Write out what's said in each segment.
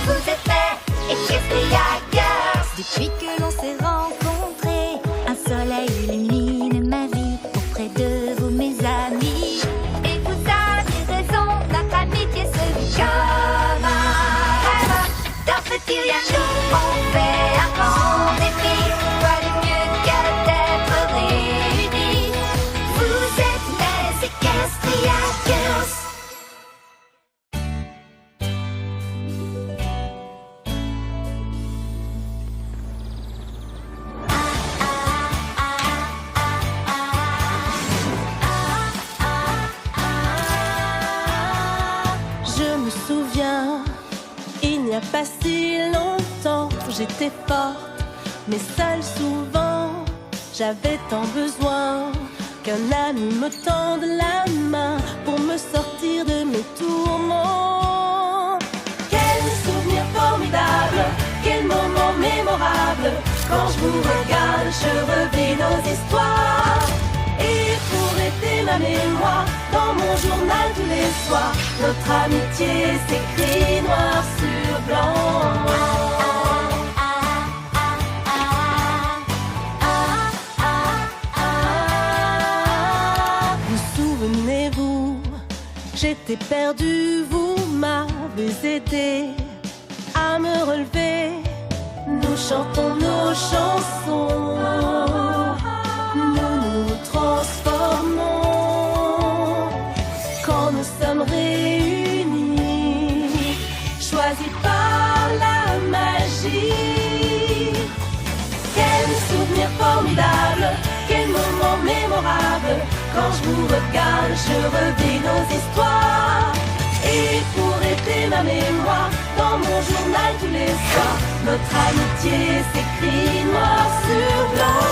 Vous êtes prêts? Et qu'est-ce qu'il y a, girls? Depuis que l'on s'est rencontrés, un soleil illumine ma vie auprès de vous, mes amis. Et vous avez raison, notre amitié se vit comme un rêve. Dans ce petit rien, nous, on fait un grand défi. Quoi de mieux que d'être réunis? Vous êtes les Equestria Girls. Je me souviens, il n'y a pas si longtemps, j'étais forte, mais seule souvent. J'avais tant besoin qu'un ami me tende la main pour me sortir de mes tourments. Quel souvenir formidable, quel moment mémorable. Quand je vous regarde, je revis nos histoires. Et pour aider ma mémoire, dans mon journal tous les soirs, notre amitié s'écrit noir sur blanc. Vous souvenez-vous, j'étais perdue, vous m'avez aidé à me relever. Nous chantons nos chansons, nous nous transformons quand nous sommes réunis, choisis par la magie. Quel souvenir formidable, quel moment mémorable. Quand je vous regarde, je revis nos histoires. Et pour aider ma mémoire, dans mon journal tous les soirs, notre amitié s'écrit noir sur blanc.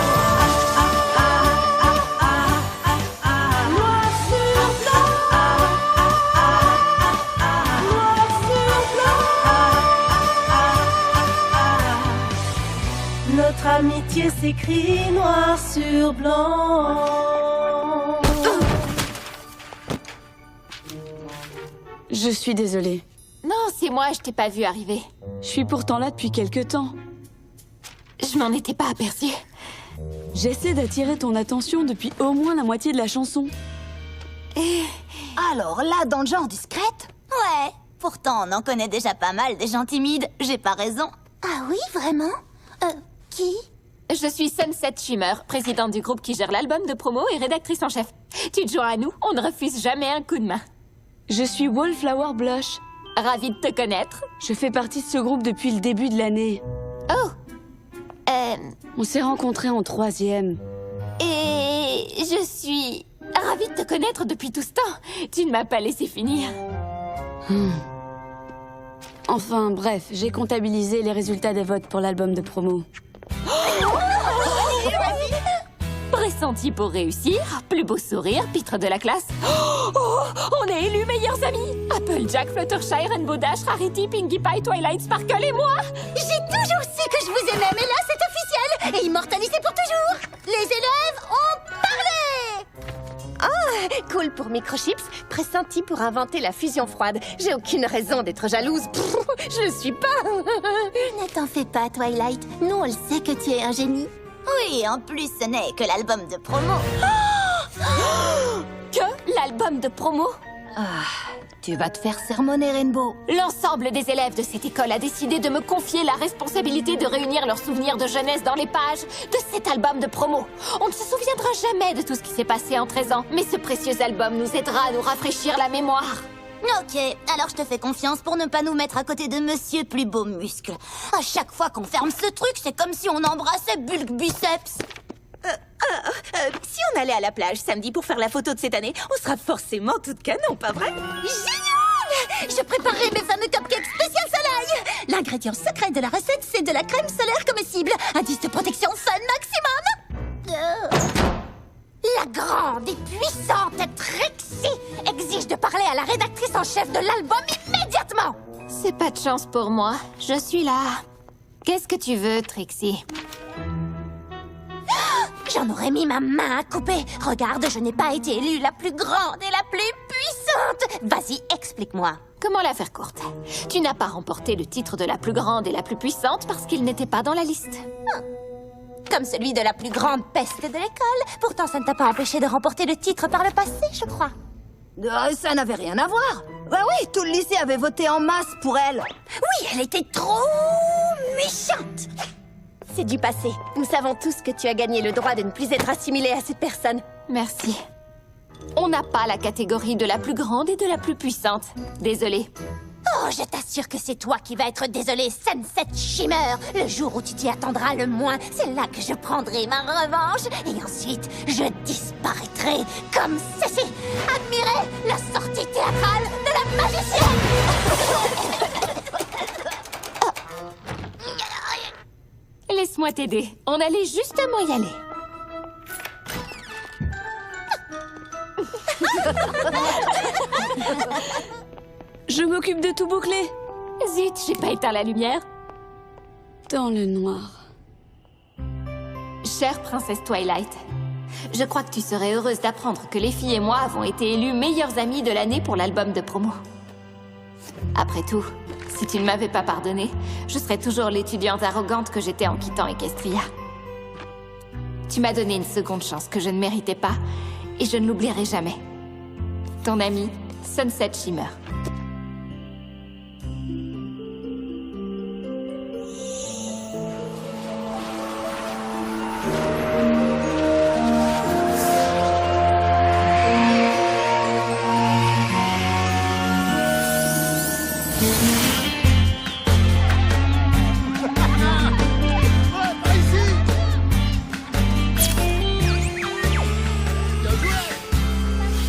Noir sur blanc. Noir sur blanc. Notre amitié s'écrit noir sur blanc. Je suis désolée. Non, c'est moi, je t'ai pas vu arriver. Je suis pourtant là depuis quelque temps. Je m'en étais pas aperçue. J'essaie d'attirer ton attention depuis au moins la moitié de la chanson. Alors là, dans le genre discrète? Ouais, pourtant on en connaît déjà pas mal des gens timides, j'ai pas raison. Ah oui, vraiment? Qui? Je suis Sunset Shimmer, présidente du groupe qui gère l'album de promo et rédactrice en chef. Tu te joins à nous, on ne refuse jamais un coup de main. Je suis Wallflower Blush. Ravie de te connaître. Je fais partie de ce groupe depuis le début de l'année. Oh. On s'est rencontrés en 3e. Et je suis ravie de te connaître depuis tout ce temps. Tu ne m'as pas laissé finir. Enfin, bref, j'ai comptabilisé les résultats des votes pour l'album de promo. Pressenti pour réussir, plus beau sourire, pitre de la classe. Oh, on est élus meilleurs amis. Applejack, Fluttershy, Rainbow Dash, Rarity, Pinkie Pie, Twilight Sparkle et moi. J'ai toujours su que je vous aimais, mais là c'est officiel et immortalisé pour toujours. Les élèves ont parlé. Oh, cool pour Microchips, pressenti pour inventer la fusion froide. J'ai aucune raison d'être jalouse. Pff, je le suis pas. Ne t'en fais pas, Twilight. Nous, on le sait que tu es un génie. Oui, en plus, ce n'est que l'album de promo. Que l'album de promo? Tu vas te faire sermonner, Rainbow. L'ensemble des élèves de cette école a décidé de me confier la responsabilité de réunir leurs souvenirs de jeunesse dans les pages de cet album de promo. On ne se souviendra jamais de tout ce qui s'est passé en 13 ans, mais ce précieux album nous aidera à nous rafraîchir la mémoire. Ok, alors je te fais confiance pour ne pas nous mettre à côté de Monsieur Plus Beau Muscle. À chaque fois qu'on ferme ce truc, c'est comme si on embrassait Bulk Biceps. Si on allait à la plage samedi pour faire la photo de cette année, on sera forcément toute canon, pas vrai? Génial! Je préparerai mes fameux cupcakes spécial soleil. L'ingrédient secret de la recette, c'est de la crème solaire comestible. Indice de protection fun maximum. La grande et puissante Trixie exige de parler à la rédactrice en chef de l'album immédiatement. C'est pas de chance pour moi. Je suis là. Qu'est-ce que tu veux, Trixie? J'en aurais mis ma main à couper. Regarde, je n'ai pas été élue la plus grande et la plus puissante. Vas-y, explique-moi. Comment la faire courte? Tu n'as pas remporté le titre de la plus grande et la plus puissante parce qu'il n'était pas dans la liste. Comme celui de la plus grande peste de l'école. Pourtant, ça ne t'a pas empêché de remporter le titre par le passé, je crois. Ça n'avait rien à voir. Bah oui, tout le lycée avait voté en masse pour elle. Oui, elle était trop méchante. C'est du passé. Nous savons tous que tu as gagné le droit de ne plus être assimilée à cette personne. Merci. On n'a pas la catégorie de la plus grande et de la plus puissante. Désolée. Oh, je t'assure que c'est toi qui vas être désolé, Sunset Shimmer. Le jour où tu t'y attendras le moins, c'est là que je prendrai ma revanche. Et ensuite, je disparaîtrai comme ceci. Admirez la sortie théâtrale de la magicienne. Laisse-moi t'aider. On allait justement y aller. Je m'occupe de tout boucler. Zut, j'ai pas éteint la lumière. Dans le noir. Chère princesse Twilight, je crois que tu serais heureuse d'apprendre que les filles et moi avons été élues meilleures amies de l'année pour l'album de promo. Après tout, si tu ne m'avais pas pardonné, je serais toujours l'étudiante arrogante que j'étais en quittant Equestria. Tu m'as donné une seconde chance que je ne méritais pas, et je ne l'oublierai jamais. Ton amie, Sunset Shimmer.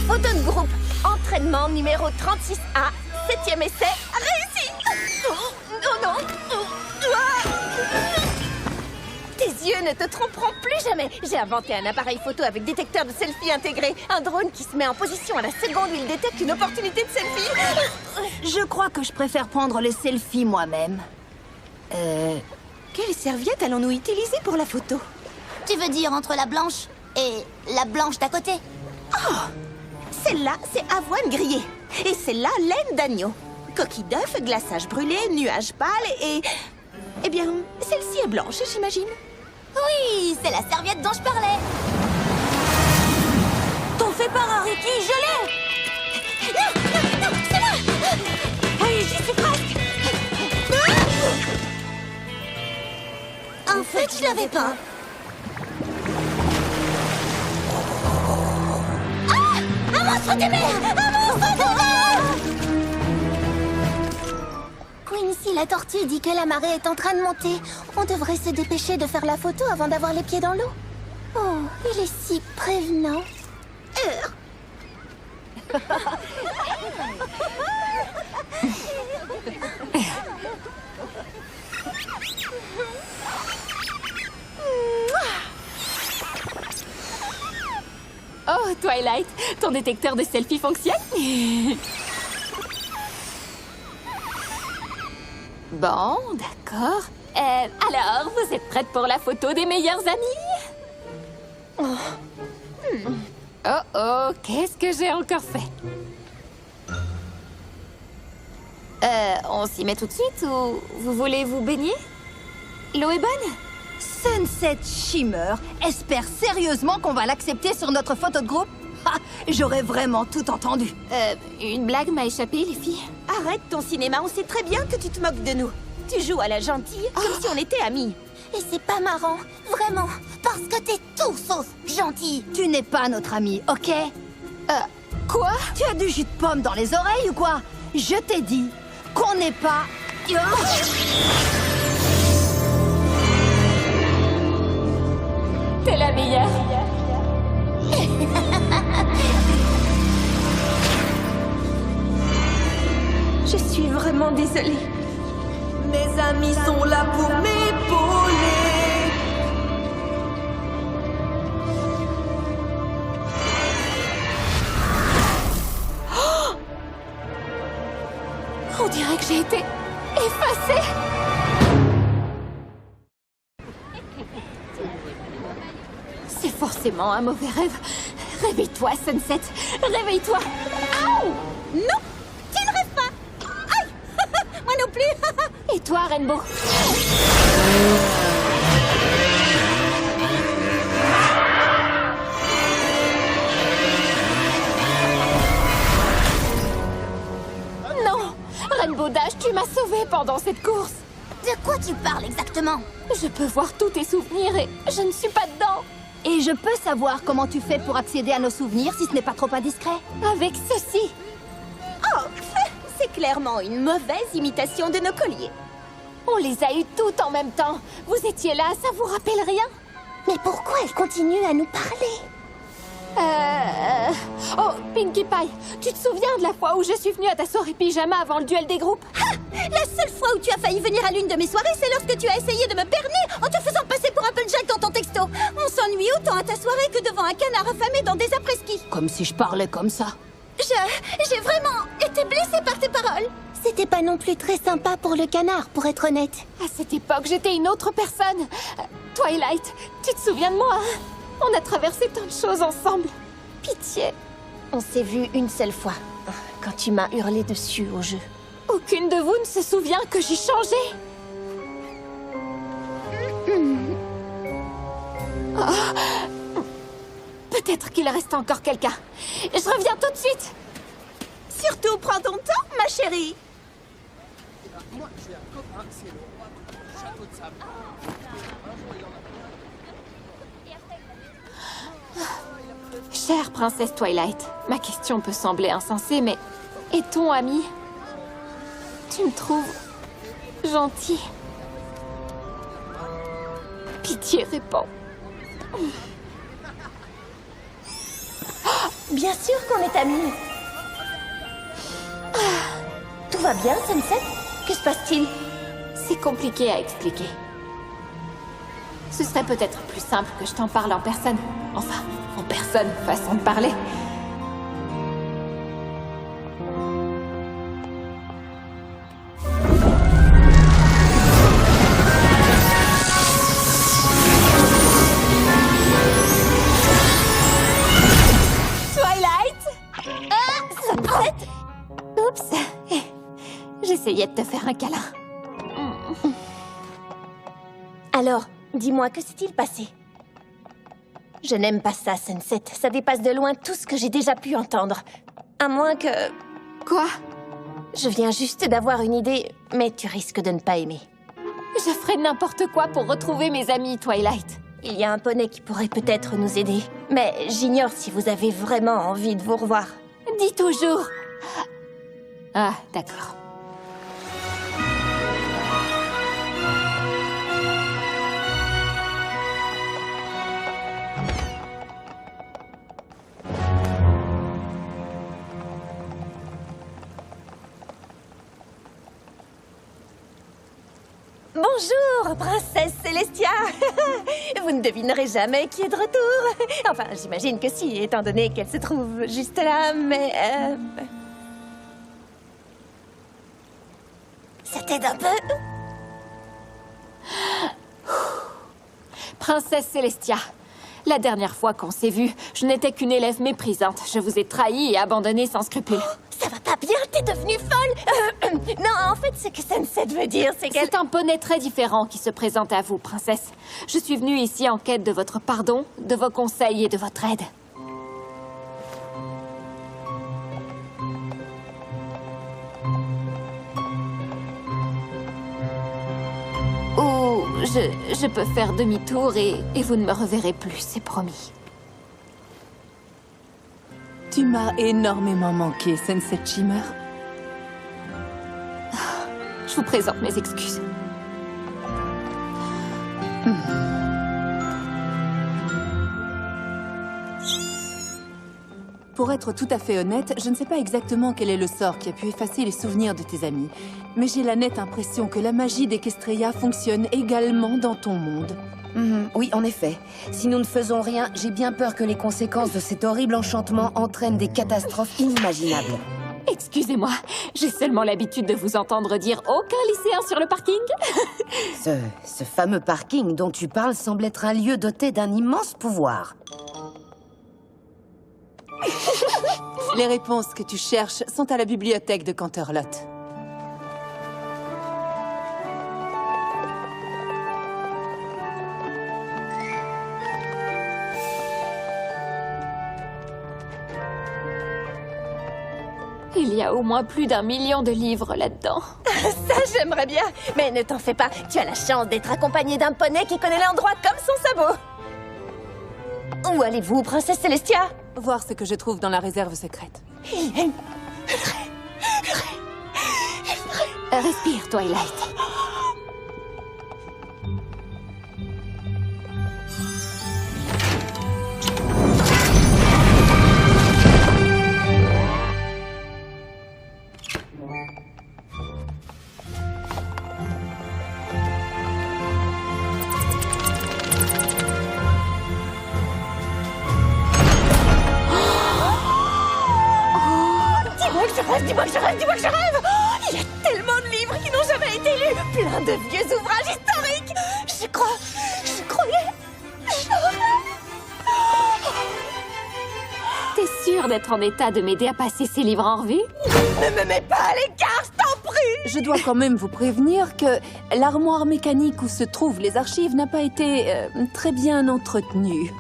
Photo de groupe. Entraînement numéro 36A. 7e essai. Réussi. Oh non. Tes yeux ne te tromperont plus jamais. J'ai inventé un appareil photo avec détecteur de selfie intégré. Un drone qui se met en position à la seconde où il détecte une opportunité de selfie. Je crois que je préfère prendre les selfies moi-même. Quelle serviette allons-nous utiliser pour la photo? Tu veux dire entre la blanche et la blanche d'à côté? Celle-là, c'est avoine grillée. Et celle-là, laine d'agneau. Coquille d'œuf, glaçage brûlé, nuage pâle et... Eh bien, celle-ci est blanche, j'imagine. Oui, c'est la serviette dont je parlais. T'en fais pas, Rarity, je l'ai. Non, c'est moi. Oui, j'y suis presque. En fait, je l'avais pas. Un monstre de mer! Un monstre de mer! Quincy, la tortue, dit que la marée est en train de monter. On devrait se dépêcher de faire la photo avant d'avoir les pieds dans l'eau. Oh, il est si prévenant. Oh, Twilight, ton détecteur de selfie fonctionne? Bon, d'accord. Alors, vous êtes prête pour la photo des meilleurs amis? Oh, qu'est-ce que j'ai encore fait? On s'y met tout de suite ou vous voulez vous baigner? L'eau est bonne? Sunset Shimmer espère sérieusement qu'on va l'accepter sur notre photo de groupe? Ah, j'aurais vraiment tout entendu. Une blague m'a échappé, les filles. Arrête ton cinéma, on sait très bien que tu te moques de nous. Tu joues à la gentille comme si on était amis. Et c'est pas marrant, vraiment, parce que t'es tout sauf gentil. Tu n'es pas notre ami, ok? Quoi? Tu as du jus de pomme dans les oreilles ou quoi? Je t'ai dit qu'on n'est pas... T'es la meilleure. Je suis vraiment désolée. Mes amis sont là pour m'épauler. On dirait que j'ai été effacée. C'est forcément un mauvais rêve. Réveille-toi, Sunset. Réveille-toi. Non, Rainbow. Non, Rainbow Dash, tu m'as sauvée pendant cette course. De quoi tu parles exactement? Je peux voir tous tes souvenirs et je ne suis pas dedans. Et je peux savoir comment tu fais pour accéder à nos souvenirs si ce n'est pas trop indiscret? Avec ceci. Oh, c'est clairement une mauvaise imitation de nos colliers. On les a eus toutes en même temps. Vous étiez là, ça vous rappelle rien? Mais pourquoi elle continue à nous parler? Oh, Pinkie Pie, tu te souviens de la fois où je suis venue à ta soirée pyjama avant le duel des groupes? La seule fois où tu as failli venir à l'une de mes soirées, c'est lorsque tu as essayé de me berner en te faisant passer pour un Applejack dans ton texto. On s'ennuie autant à ta soirée que devant un canard affamé dans des après-ski. Comme si je parlais comme ça. J'ai vraiment été blessée par tes paroles. C'était pas non plus très sympa pour le canard, pour être honnête. À cette époque, j'étais une autre personne. Twilight, tu te souviens de moi, hein? On a traversé tant de choses ensemble. Pitié. On s'est vu une seule fois, quand tu m'as hurlé dessus au jeu. Aucune de vous ne se souvient que j'ai changé. Oh. Peut-être qu'il reste encore quelqu'un. Je reviens tout de suite. Surtout, prends ton temps, ma chérie. Chère princesse Twilight, ma question peut sembler insensée, mais est-on amis? Tu me trouves gentil. Pitié, réponds. Bien sûr qu'on est amis. Tout va bien, Sunset? Que se passe-t-il? C'est compliqué à expliquer. Ce serait peut-être plus simple que je t'en parle en personne. Enfin, en personne, façon de parler. Oups. J'essayais de te faire un câlin. Alors, dis-moi, que s'est-il passé? Je n'aime pas ça, Sunset. Ça dépasse de loin tout ce que j'ai déjà pu entendre. À moins que... Quoi? Je viens juste d'avoir une idée, mais tu risques de ne pas aimer. Je ferais n'importe quoi pour retrouver mes amis, Twilight. Il y a un poney qui pourrait peut-être nous aider. Mais j'ignore si vous avez vraiment envie de vous revoir. Dis toujours. Ah, d'accord. Bonjour, princesse Célestia. Vous ne devinerez jamais qui est de retour. Enfin, j'imagine que si, étant donné qu'elle se trouve juste là, mais... Ça t'aide un peu? Princesse Célestia, la dernière fois qu'on s'est vus, je n'étais qu'une élève méprisante. Je vous ai trahi et abandonné sans scrupule. Ça va pas bien, t'es devenue folle. Non, en fait, ce que Sunset veut dire, c'est qu'elle... C'est un poney très différent qui se présente à vous, princesse. Je suis venue ici en quête de votre pardon, de vos conseils et de votre aide. Ou je peux faire demi-tour et vous ne me reverrez plus, c'est promis. Tu m'as énormément manqué, Sunset Shimmer. Je vous présente mes excuses. Pour être tout à fait honnête, je ne sais pas exactement quel est le sort qui a pu effacer les souvenirs de tes amis. Mais j'ai la nette impression que la magie d'Equestria fonctionne également dans ton monde. Oui, en effet. Si nous ne faisons rien, j'ai bien peur que les conséquences de cet horrible enchantement entraînent des catastrophes inimaginables. Excusez-moi, j'ai seulement l'habitude de vous entendre dire « aucun lycéen sur le parking ». Ce fameux parking dont tu parles semble être un lieu doté d'un immense pouvoir. Les réponses que tu cherches sont à la bibliothèque de Canterlot. Il y a au moins plus d'1 million de livres là-dedans. Ça, j'aimerais bien. Mais ne t'en fais pas, tu as la chance d'être accompagnée d'un poney qui connaît l'endroit comme son sabot. Où allez-vous, princesse Célestia? Voir ce que je trouve dans la réserve secrète. Respire, Twilight. Dis-moi que je rêve, dis-moi que je rêve. Oh, il y a tellement de livres qui n'ont jamais été lus, plein de vieux ouvrages historiques. Je croyais. T'es sûre d'être en état de m'aider à passer ces livres en revue? Ne me mets pas à l'écart, je t'en prie. Je dois quand même vous prévenir que l'armoire mécanique où se trouvent les archives n'a pas été très bien entretenue.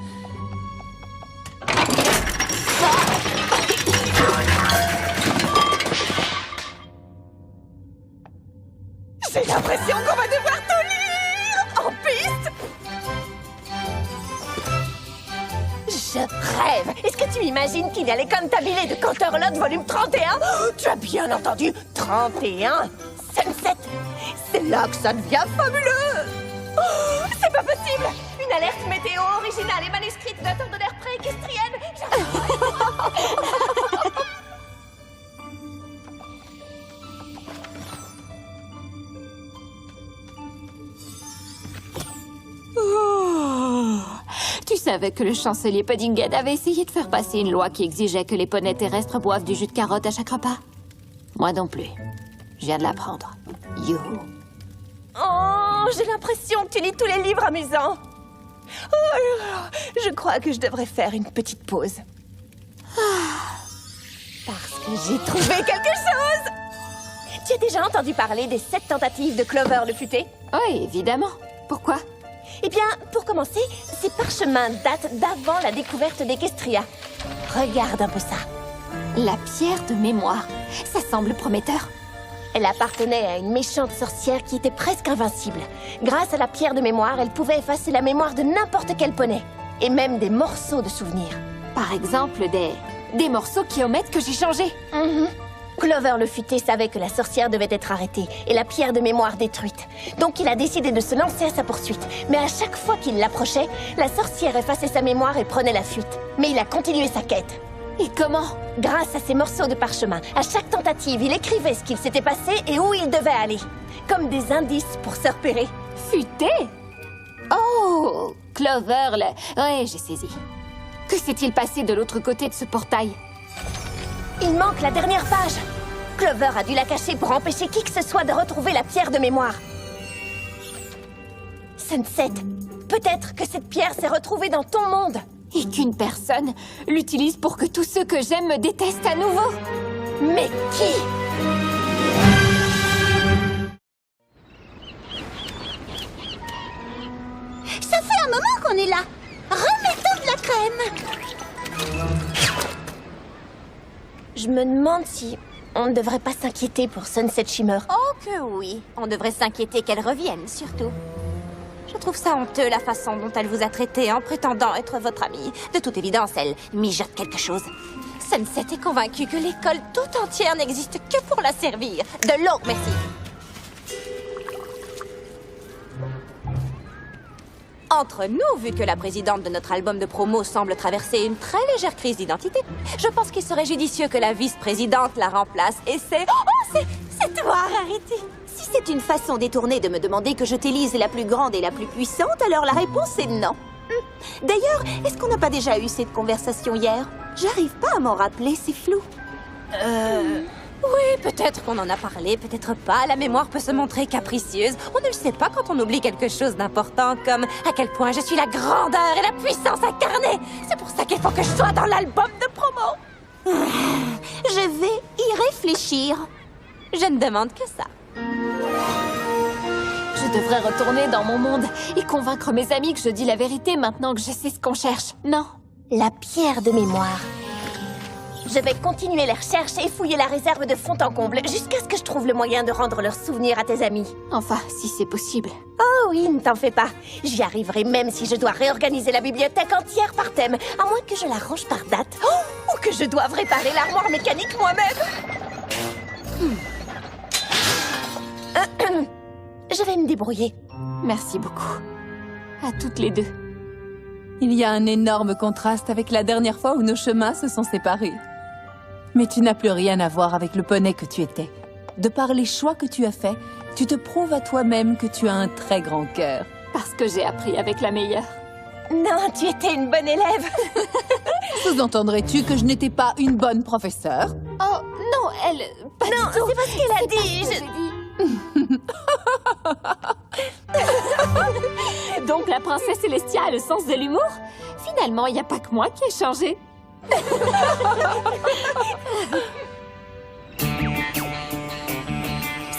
J'ai l'impression qu'on va devoir tout lire en piste. Je rêve. Est-ce que tu imagines qu'il y a les Cantabile de Canterlot volume 31? Tu as bien entendu, 31. Sunset. C'est là que ça devient fabuleux. Oh, c'est pas possible. Une alerte météo originale et manuscrite d'un temps de l'air pré-équestrienne. Tu savais que le chancelier Puddinghead avait essayé de faire passer une loi qui exigeait que les poneys terrestres boivent du jus de carotte à chaque repas? Moi non plus. Je viens de l'apprendre. Youhou. Oh, j'ai l'impression que tu lis tous les livres amusants. Oh, je crois que je devrais faire une petite pause. Parce que j'ai trouvé quelque chose. Tu as déjà entendu parler des 7 tentatives de Clover le futé? Oui, évidemment. Pourquoi? Eh bien, pour commencer, ces parchemins datent d'avant la découverte d'Equestria. Regarde un peu ça. La pierre de mémoire. Ça semble prometteur. Elle appartenait à une méchante sorcière qui était presque invincible. Grâce à la pierre de mémoire, elle pouvait effacer la mémoire de n'importe quel poney. Et même des morceaux de souvenirs. Par exemple, des morceaux qui omettent que j'ai changé. Clover le futé savait que la sorcière devait être arrêtée et la pierre de mémoire détruite. Donc il a décidé de se lancer à sa poursuite. Mais à chaque fois qu'il l'approchait, la sorcière effaçait sa mémoire et prenait la fuite. Mais il a continué sa quête. Et comment? Grâce à ces morceaux de parchemin, à chaque tentative, il écrivait ce qu'il s'était passé et où il devait aller. Comme des indices pour se repérer. Futé? Oh, Clover, ouais, j'ai saisi. Que s'est-il passé de l'autre côté de ce portail? Il manque la dernière page. Clover a dû la cacher pour empêcher qui que ce soit de retrouver la pierre de mémoire. Sunset, peut-être que cette pierre s'est retrouvée dans ton monde. Et qu'une personne l'utilise pour que tous ceux que j'aime me détestent à nouveau. Mais qui? Ça fait un moment qu'on est là. Remettons de la crème. Je me demande si on ne devrait pas s'inquiéter pour Sunset Shimmer. Oh que oui, on devrait s'inquiéter qu'elle revienne, surtout. Je trouve ça honteux, la façon dont elle vous a traité en prétendant être votre amie. De toute évidence, elle mijote quelque chose. Sunset est convaincue que l'école tout entière n'existe que pour la servir. De l'eau, merci. Entre nous, vu que la présidente de notre album de promo semble traverser une très légère crise d'identité, je pense qu'il serait judicieux que la vice-présidente la remplace. Et c'est... Oh, c'est toi, Rarity! Si c'est une façon détournée de me demander que je t'élise la plus grande et la plus puissante, alors la réponse est non. D'ailleurs, est-ce qu'on n'a pas déjà eu cette conversation hier? J'arrive pas à m'en rappeler, c'est flou. Oui, peut-être qu'on en a parlé, peut-être pas. La mémoire peut se montrer capricieuse. On ne le sait pas quand on oublie quelque chose d'important, comme à quel point je suis la grandeur et la puissance incarnée. C'est pour ça qu'il faut que je sois dans l'album de promo. Je vais y réfléchir. Je ne demande que ça. Je devrais retourner dans mon monde et convaincre mes amis que je dis la vérité maintenant que je sais ce qu'on cherche. Non? La pierre de mémoire. Je vais continuer les recherches et fouiller la réserve de fond en comble jusqu'à ce que je trouve le moyen de rendre leurs souvenirs à tes amis. Enfin, si c'est possible. Oh oui, ne t'en fais pas. J'y arriverai même si je dois réorganiser la bibliothèque entière par thème, à moins que je la range par date. Oh, ou que je doive réparer l'armoire mécanique moi-même. Je vais me débrouiller. Merci beaucoup. À toutes les deux. Il y a un énorme contraste avec la dernière fois où nos chemins se sont séparés. Mais tu n'as plus rien à voir avec le poney que tu étais. De par les choix que tu as faits, tu te prouves à toi-même que tu as un très grand cœur. Parce que j'ai appris avec la meilleure. Non, tu étais une bonne élève. Sous-entendrais-tu que je n'étais pas une bonne professeure? Oh, non, elle... Pas Non, du tout. c'est pas ce qu'elle a dit. J'ai dit. Donc la princesse Célestia a le sens de l'humour? Finalement, il n'y a pas que moi qui ai changé.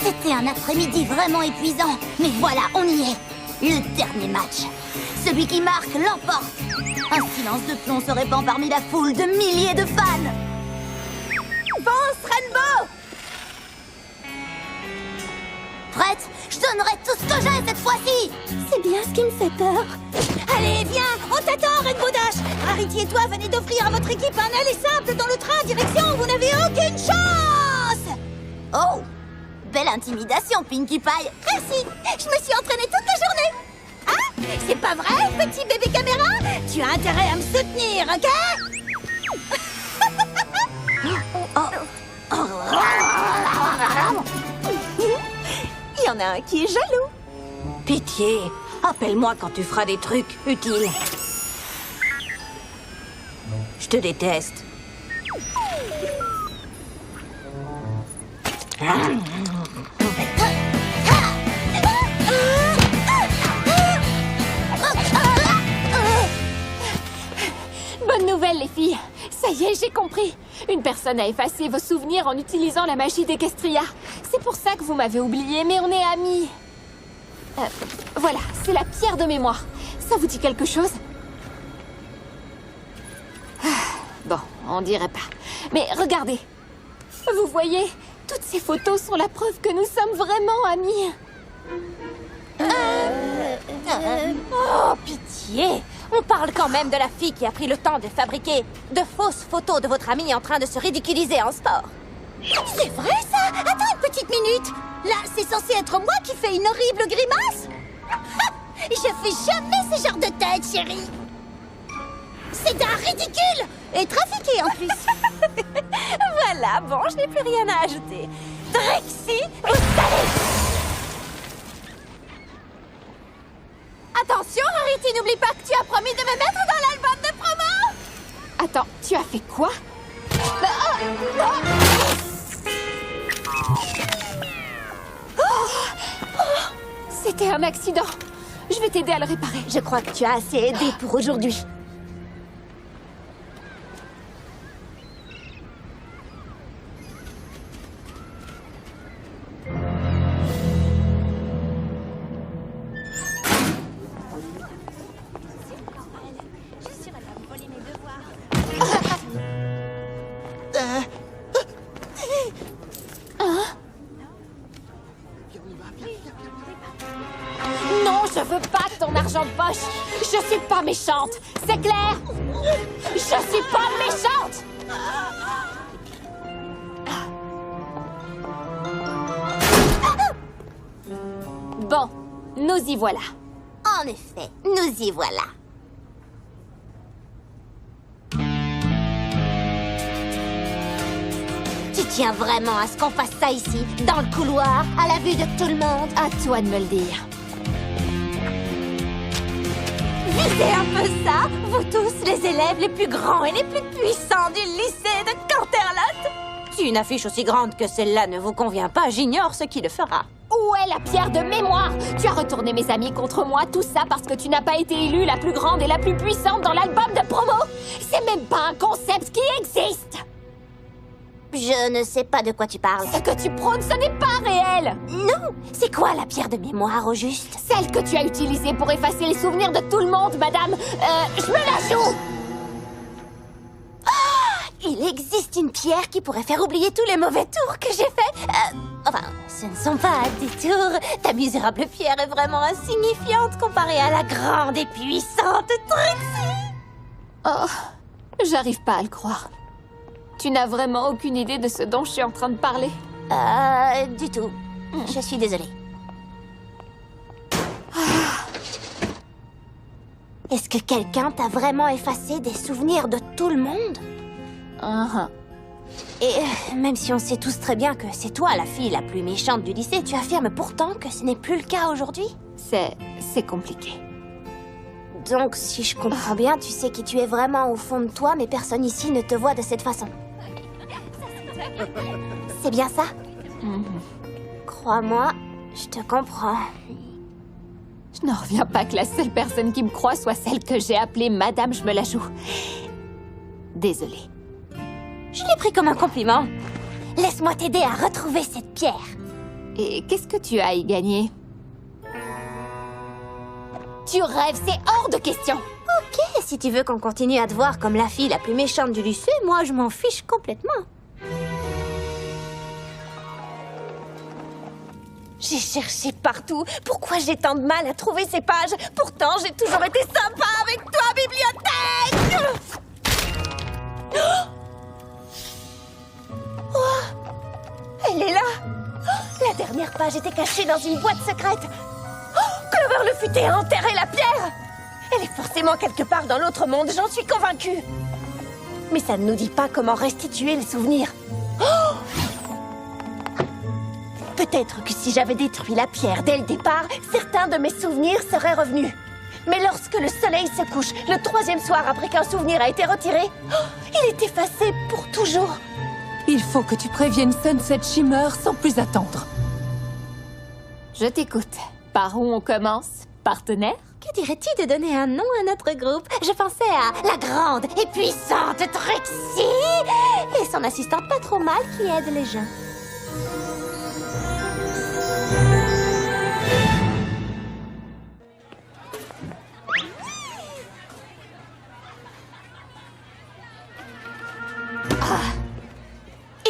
C'était un après-midi vraiment épuisant. Mais voilà, on y est. Le dernier match. Celui qui marque l'emporte. Un silence de plomb se répand parmi la foule de milliers de fans. Pense, Rainbow! Prête? Je donnerai tout ce que j'ai cette fois-ci. C'est bien ce qui me fait peur. Allez, viens, on t'attend, Rainbow Dash. Rarity et toi venez d'offrir à votre équipe un aller simple dans le train direction où vous n'avez aucune chance. Oh, belle intimidation, Pinkie Pie. Merci, je me suis entraînée toute la journée. Ah, c'est pas vrai, petit bébé caméra? Tu as intérêt à me soutenir, ok? Il y en a un qui est jaloux. Pitié, appelle-moi quand tu feras des trucs utiles. Je te déteste. Bonne nouvelle, les filles. Ça y est, j'ai compris. Une personne a effacé vos souvenirs en utilisant la magie d'Equestria. C'est pour ça que vous m'avez oublié, mais on est amis. Voilà, c'est la pierre de mémoire. Ça vous dit quelque chose? Bon, on dirait pas. Mais regardez. Vous voyez, toutes ces photos sont la preuve que nous sommes vraiment amis. Oh, pitié! On parle quand même de la fille qui a pris le temps de fabriquer de fausses photos de votre amie en train de se ridiculiser en sport. C'est vrai ça? Attends une petite minute. Là, c'est censé être moi qui fais une horrible grimace? Ha! Je fais jamais ce genre de tête, chérie. C'est un ridicule! Et trafiqué en plus. Voilà, bon, je n'ai plus rien à ajouter. Trixie, vous savez! Attention, Rarity, n'oublie pas que tu as promis de me mettre dans l'album de promo! Attends, tu as fait quoi? C'était un accident. Je vais t'aider à le réparer. Je crois que tu as assez aidé pour aujourd'hui. Non, je veux pas ton argent de poche. Je suis pas méchante. C'est clair? Je suis pas méchante. Bon, nous y voilà. En effet, nous y voilà. Tu tiens vraiment à ce qu'on fasse ça ici, dans le couloir, à la vue de tout le monde? À toi de me le dire. Visez un peu ça, vous tous, les élèves les plus grands et les plus puissants du lycée de Canterlot. Si une affiche aussi grande que celle-là ne vous convient pas, j'ignore ce qui le fera. Où est la pierre de mémoire? Tu as retourné mes amis contre moi, tout ça parce que tu n'as pas été élue la plus grande et la plus puissante dans l'album de promo. C'est même pas un concept qui existe. Je ne sais pas de quoi tu parles. Ce que tu prônes, ce n'est pas réel. Non, c'est quoi la pierre de mémoire au juste? Celle que tu as utilisée pour effacer les souvenirs de tout le monde, madame. Je me la joue. Il existe une pierre qui pourrait faire oublier tous les mauvais tours que j'ai faits. Enfin, ce ne sont pas des tours. Ta misérable pierre est vraiment insignifiante comparée à la grande et puissante Trixie. Oh, j'arrive pas à le croire. Tu n'as vraiment aucune idée de ce dont je suis en train de parler? Du tout. Je suis désolée. Est-ce que quelqu'un t'a vraiment effacé des souvenirs de tout le monde? Et même si on sait tous très bien que c'est toi la fille la plus méchante du lycée, tu affirmes pourtant que ce n'est plus le cas aujourd'hui? C'est compliqué. Donc, si je comprends bien, tu sais qui tu es vraiment au fond de toi, mais personne ici ne te voit de cette façon. C'est bien ça? Crois-moi, je te comprends. Je n'en reviens pas que la seule personne qui me croit soit celle que j'ai appelée Madame Je me la joue. Désolée. Je l'ai pris comme un compliment. Laisse-moi t'aider à retrouver cette pierre. Et qu'est-ce que tu as à y gagner? Tu rêves, c'est hors de question. Ok, si tu veux qu'on continue à te voir comme la fille la plus méchante du lycée, moi je m'en fiche complètement. J'ai cherché partout. Pourquoi j'ai tant de mal à trouver ces pages? Pourtant, j'ai toujours été sympa avec toi, bibliothèque! Oh, elle est là! Oh, la dernière page était cachée dans une boîte secrète. Oh, Clover le futé a enterré la pierre! Elle est forcément quelque part dans l'autre monde, j'en suis convaincue. Mais ça ne nous dit pas comment restituer les souvenirs. Oh! Peut-être que si j'avais détruit la pierre dès le départ, certains de mes souvenirs seraient revenus. Mais lorsque le soleil se couche, le 3e soir après qu'un souvenir a été retiré, il est effacé pour toujours. Il faut que tu préviennes Sunset Shimmer sans plus attendre. Je t'écoute. Par où on commence? Partenaire? Que dirais-tu de donner un nom à notre groupe? Je pensais à la grande et puissante Trixie et son assistante pas trop mal qui aide les gens.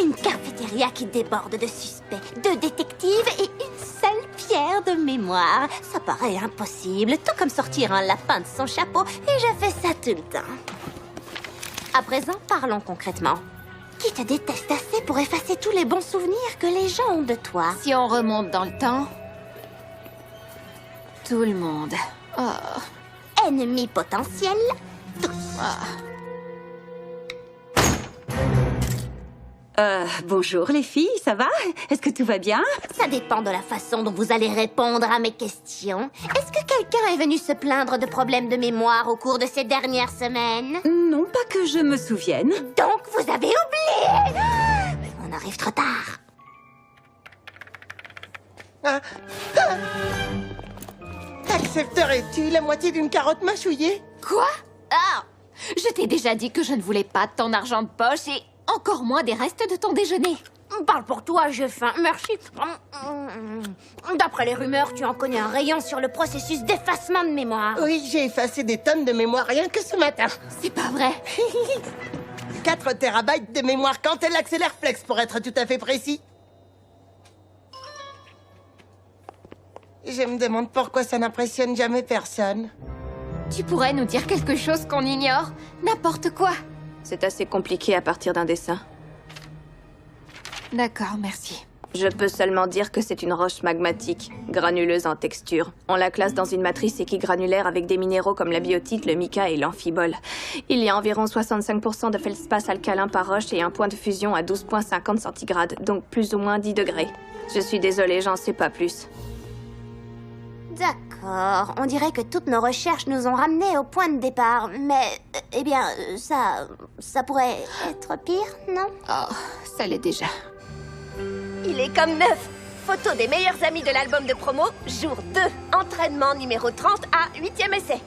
Une cafétéria qui déborde de suspects, 2 détectives et une seule pierre de mémoire. Ça paraît impossible, tout comme sortir un lapin de son chapeau, et je fais ça tout le temps. À présent, parlons concrètement. Qui te déteste assez pour effacer tous les bons souvenirs que les gens ont de toi? Si on remonte dans le temps... Tout le monde. Ennemi potentiel, tous. Bonjour les filles, ça va? Est-ce que tout va bien? Ça dépend de la façon dont vous allez répondre à mes questions. Est-ce que quelqu'un est venu se plaindre de problèmes de mémoire au cours de ces dernières semaines? Non, pas que je me souvienne. Donc vous avez oublié! On arrive trop tard. Accepterais-tu la moitié d'une carotte mâchouillée? Quoi? Ah! Je t'ai déjà dit que je ne voulais pas de ton argent de poche et encore moins des restes de ton déjeuner. Parle pour toi, j'ai faim. Merci. D'après les rumeurs, tu en connais un rayon sur le processus d'effacement de mémoire. Oui, j'ai effacé des tonnes de mémoire rien que ce matin. C'est pas vrai. 4 terabytes de mémoire quand elle accélère flex, pour être tout à fait précis. Je me demande pourquoi ça n'impressionne jamais personne. Tu pourrais nous dire quelque chose qu'on ignore? N'importe quoi. C'est assez compliqué à partir d'un dessin. D'accord, merci. Je peux seulement dire que c'est une roche magmatique, granuleuse en texture. On la classe dans une matrice équigranulaire avec des minéraux comme la biotite, le mica et l'amphibole. Il y a environ 65% de feldspath alcalin par roche et un point de fusion à 12,50 centigrades, donc plus ou moins 10 degrés. Je suis désolée, j'en sais pas plus. D'accord. On dirait que toutes nos recherches nous ont ramenés au point de départ. Mais, eh bien, ça pourrait être pire, non? Oh, ça l'est déjà. Il est comme neuf. Photo des meilleurs amis de l'album de promo, jour 2. Entraînement numéro 30 à 8e essai.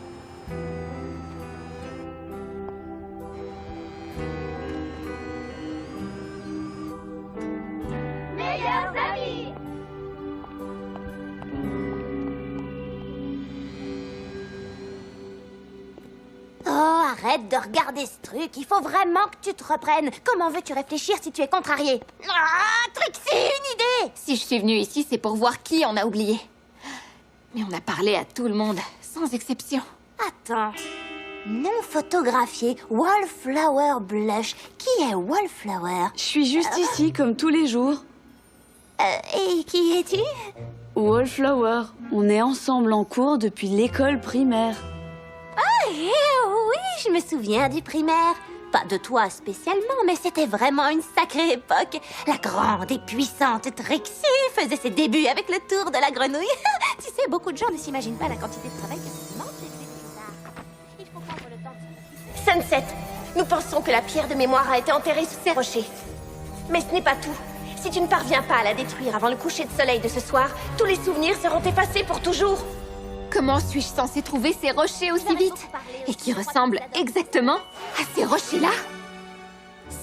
Meilleurs amis. Oh, arrête Arrête de regarder ce truc. Il faut vraiment que tu te reprennes. Comment veux-tu réfléchir si tu es contrarié? Ah, Trixie, une idée! Si je suis venue ici, c'est pour voir qui on a oublié. Mais on a parlé à tout le monde, sans exception. Attends. Non photographié, Wallflower Blush. Qui est Wallflower? Je suis juste ici, comme tous les jours. Et qui es-tu? Wallflower, on est ensemble en cours depuis l'école primaire. Ah, oui, je me souviens du primaire. Pas de toi spécialement, mais c'était vraiment une sacrée époque. La grande et puissante Trixie faisait ses débuts avec le tour de la grenouille. Tu sais, beaucoup de gens ne s'imaginent pas la quantité de travail que ça demande. Il faut prendre le temps de... Sunset, nous pensons que la pierre de mémoire a été enterrée sous ces rochers. Mais ce n'est pas tout. Si tu ne parviens pas à la détruire avant le coucher de soleil de ce soir, tous les souvenirs seront effacés pour toujours. Comment suis-je censée trouver ces rochers aussi vite? Et qui ressemblent exactement à ces rochers-là?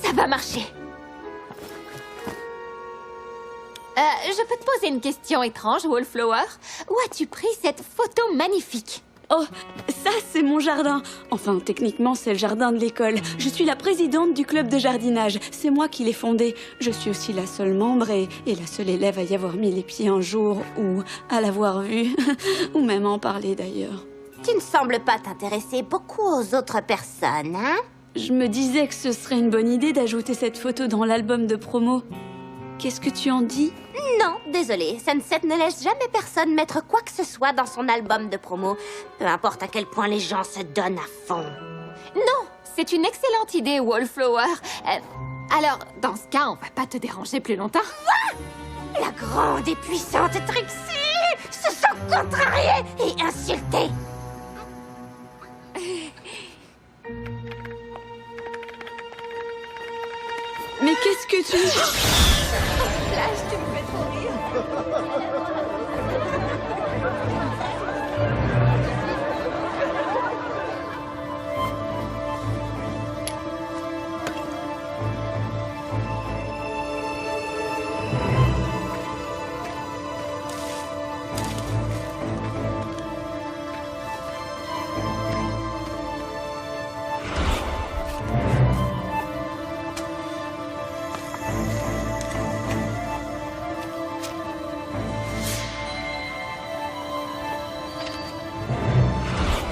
Ça va marcher. Je peux te poser une question étrange, Wallflower? Où as-tu pris cette photo magnifique? Oh, ça, c'est mon jardin. Enfin, techniquement, c'est le jardin de l'école. Je suis la présidente du club de jardinage. C'est moi qui l'ai fondé. Je suis aussi la seule membre et la seule élève à y avoir mis les pieds un jour, ou à l'avoir vu, ou même en parler d'ailleurs. Tu ne sembles pas t'intéresser beaucoup aux autres personnes, hein? Je me disais que ce serait une bonne idée d'ajouter cette photo dans l'album de promo. Qu'est-ce que tu en dis? Non, désolé. Sunset ne laisse jamais personne mettre quoi que ce soit dans son album de promo. Peu importe à quel point les gens se donnent à fond. Non, c'est une excellente idée, Wallflower. Alors, dans ce cas, on va pas te déranger plus longtemps. La grande et puissante Trixie se sent contrariée et insultée. Mais qu'est-ce que tu... Flash, tu me fais trop rire.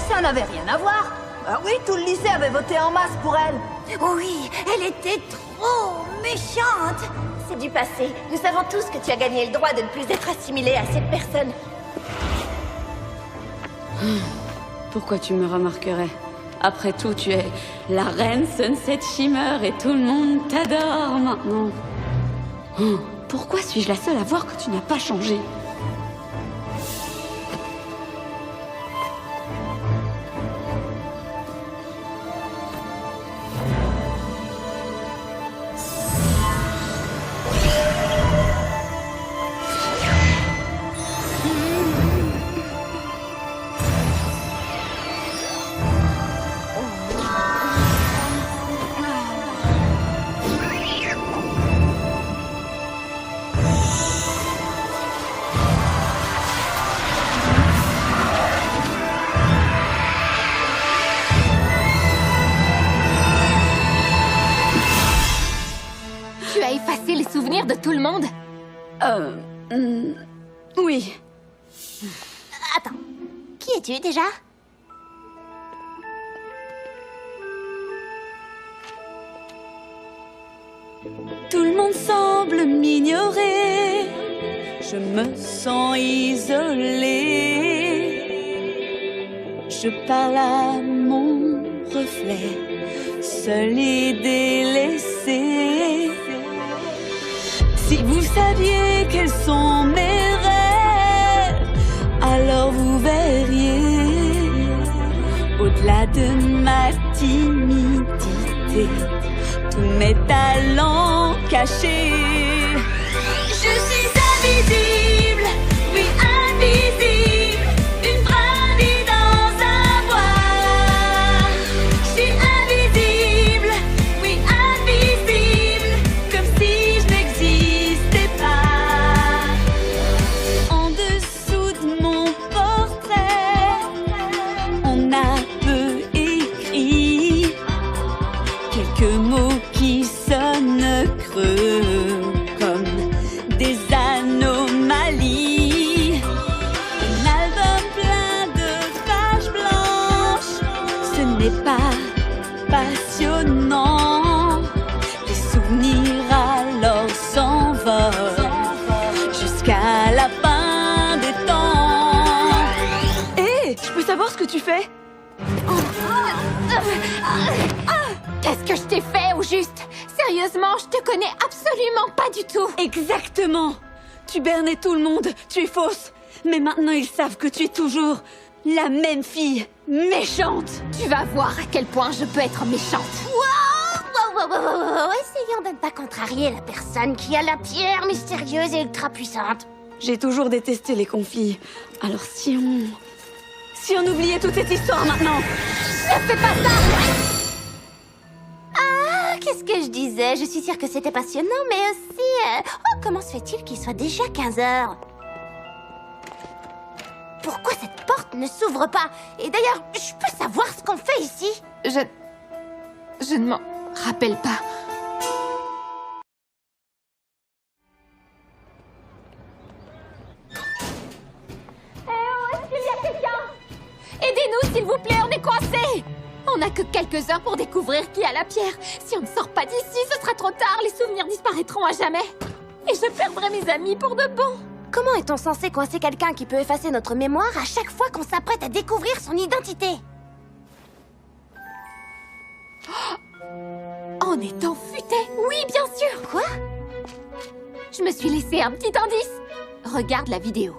Ça n'avait rien à voir. Ah oui, tout le lycée avait voté en masse pour elle. Oui, elle était trop méchante. C'est du passé. Nous savons tous que tu as gagné le droit de ne plus être assimilé à cette personne. Pourquoi tu me remarquerais? Après tout, tu es la reine Sunset Shimmer et tout le monde t'adore maintenant. Pourquoi suis-je la seule à voir que tu n'as pas changé? Tu as effacé les souvenirs de tout le monde? Oui. Attends, qui es-tu déjà? Tout le monde semble m'ignorer. Je me sens isolée. Je parle à mon reflet, seul et délaissé. Si vous saviez quels sont mes rêves, alors vous verriez au-delà de ma timidité tous mes talents cachés. Je suis invisible, oui invisible, une brindille dans un bois. Je suis invisible, oui invisible, comme si je n'existais pas. En dessous de mon portrait, on a peu écrit. passionnant. Les souvenirs alors s'envolent jusqu'à la fin des temps. Hé, je peux savoir ce que tu fais? Qu'est-ce que je t'ai fait, au juste? Sérieusement, je te connais absolument pas du tout. Exactement. Tu bernais tout le monde, tu es fausse. Mais maintenant ils savent que tu es toujours la même fille, méchante. Tu vas voir à quel point je peux être méchante. Essayons de ne pas contrarier la personne qui a la pierre mystérieuse et ultra puissante. J'ai toujours détesté les conflits. Alors si on oubliait toute cette histoire maintenant. Ne fais pas ça! Qu'est-ce que je disais? Je suis sûre que c'était passionnant, mais aussi... Oh, comment se fait-il qu'il soit déjà 15 heures? Pourquoi cette porte ne s'ouvre pas? Et d'ailleurs, je peux savoir ce qu'on fait ici? Je ne m'en rappelle pas. Est-ce qu'il y a quelqu'un? Aidez-nous, s'il vous plaît, on est coincés! On n'a que quelques heures pour découvrir qui a la pierre. Si on ne sort pas d'ici, ce sera trop tard. Les souvenirs disparaîtront à jamais. Et je perdrai mes amis pour de bon. Comment est-on censé coincer quelqu'un qui peut effacer notre mémoire à chaque fois qu'on s'apprête à découvrir son identité? En étant futé? Oui, bien sûr. Quoi? Je me suis laissé un petit indice. Regarde la vidéo.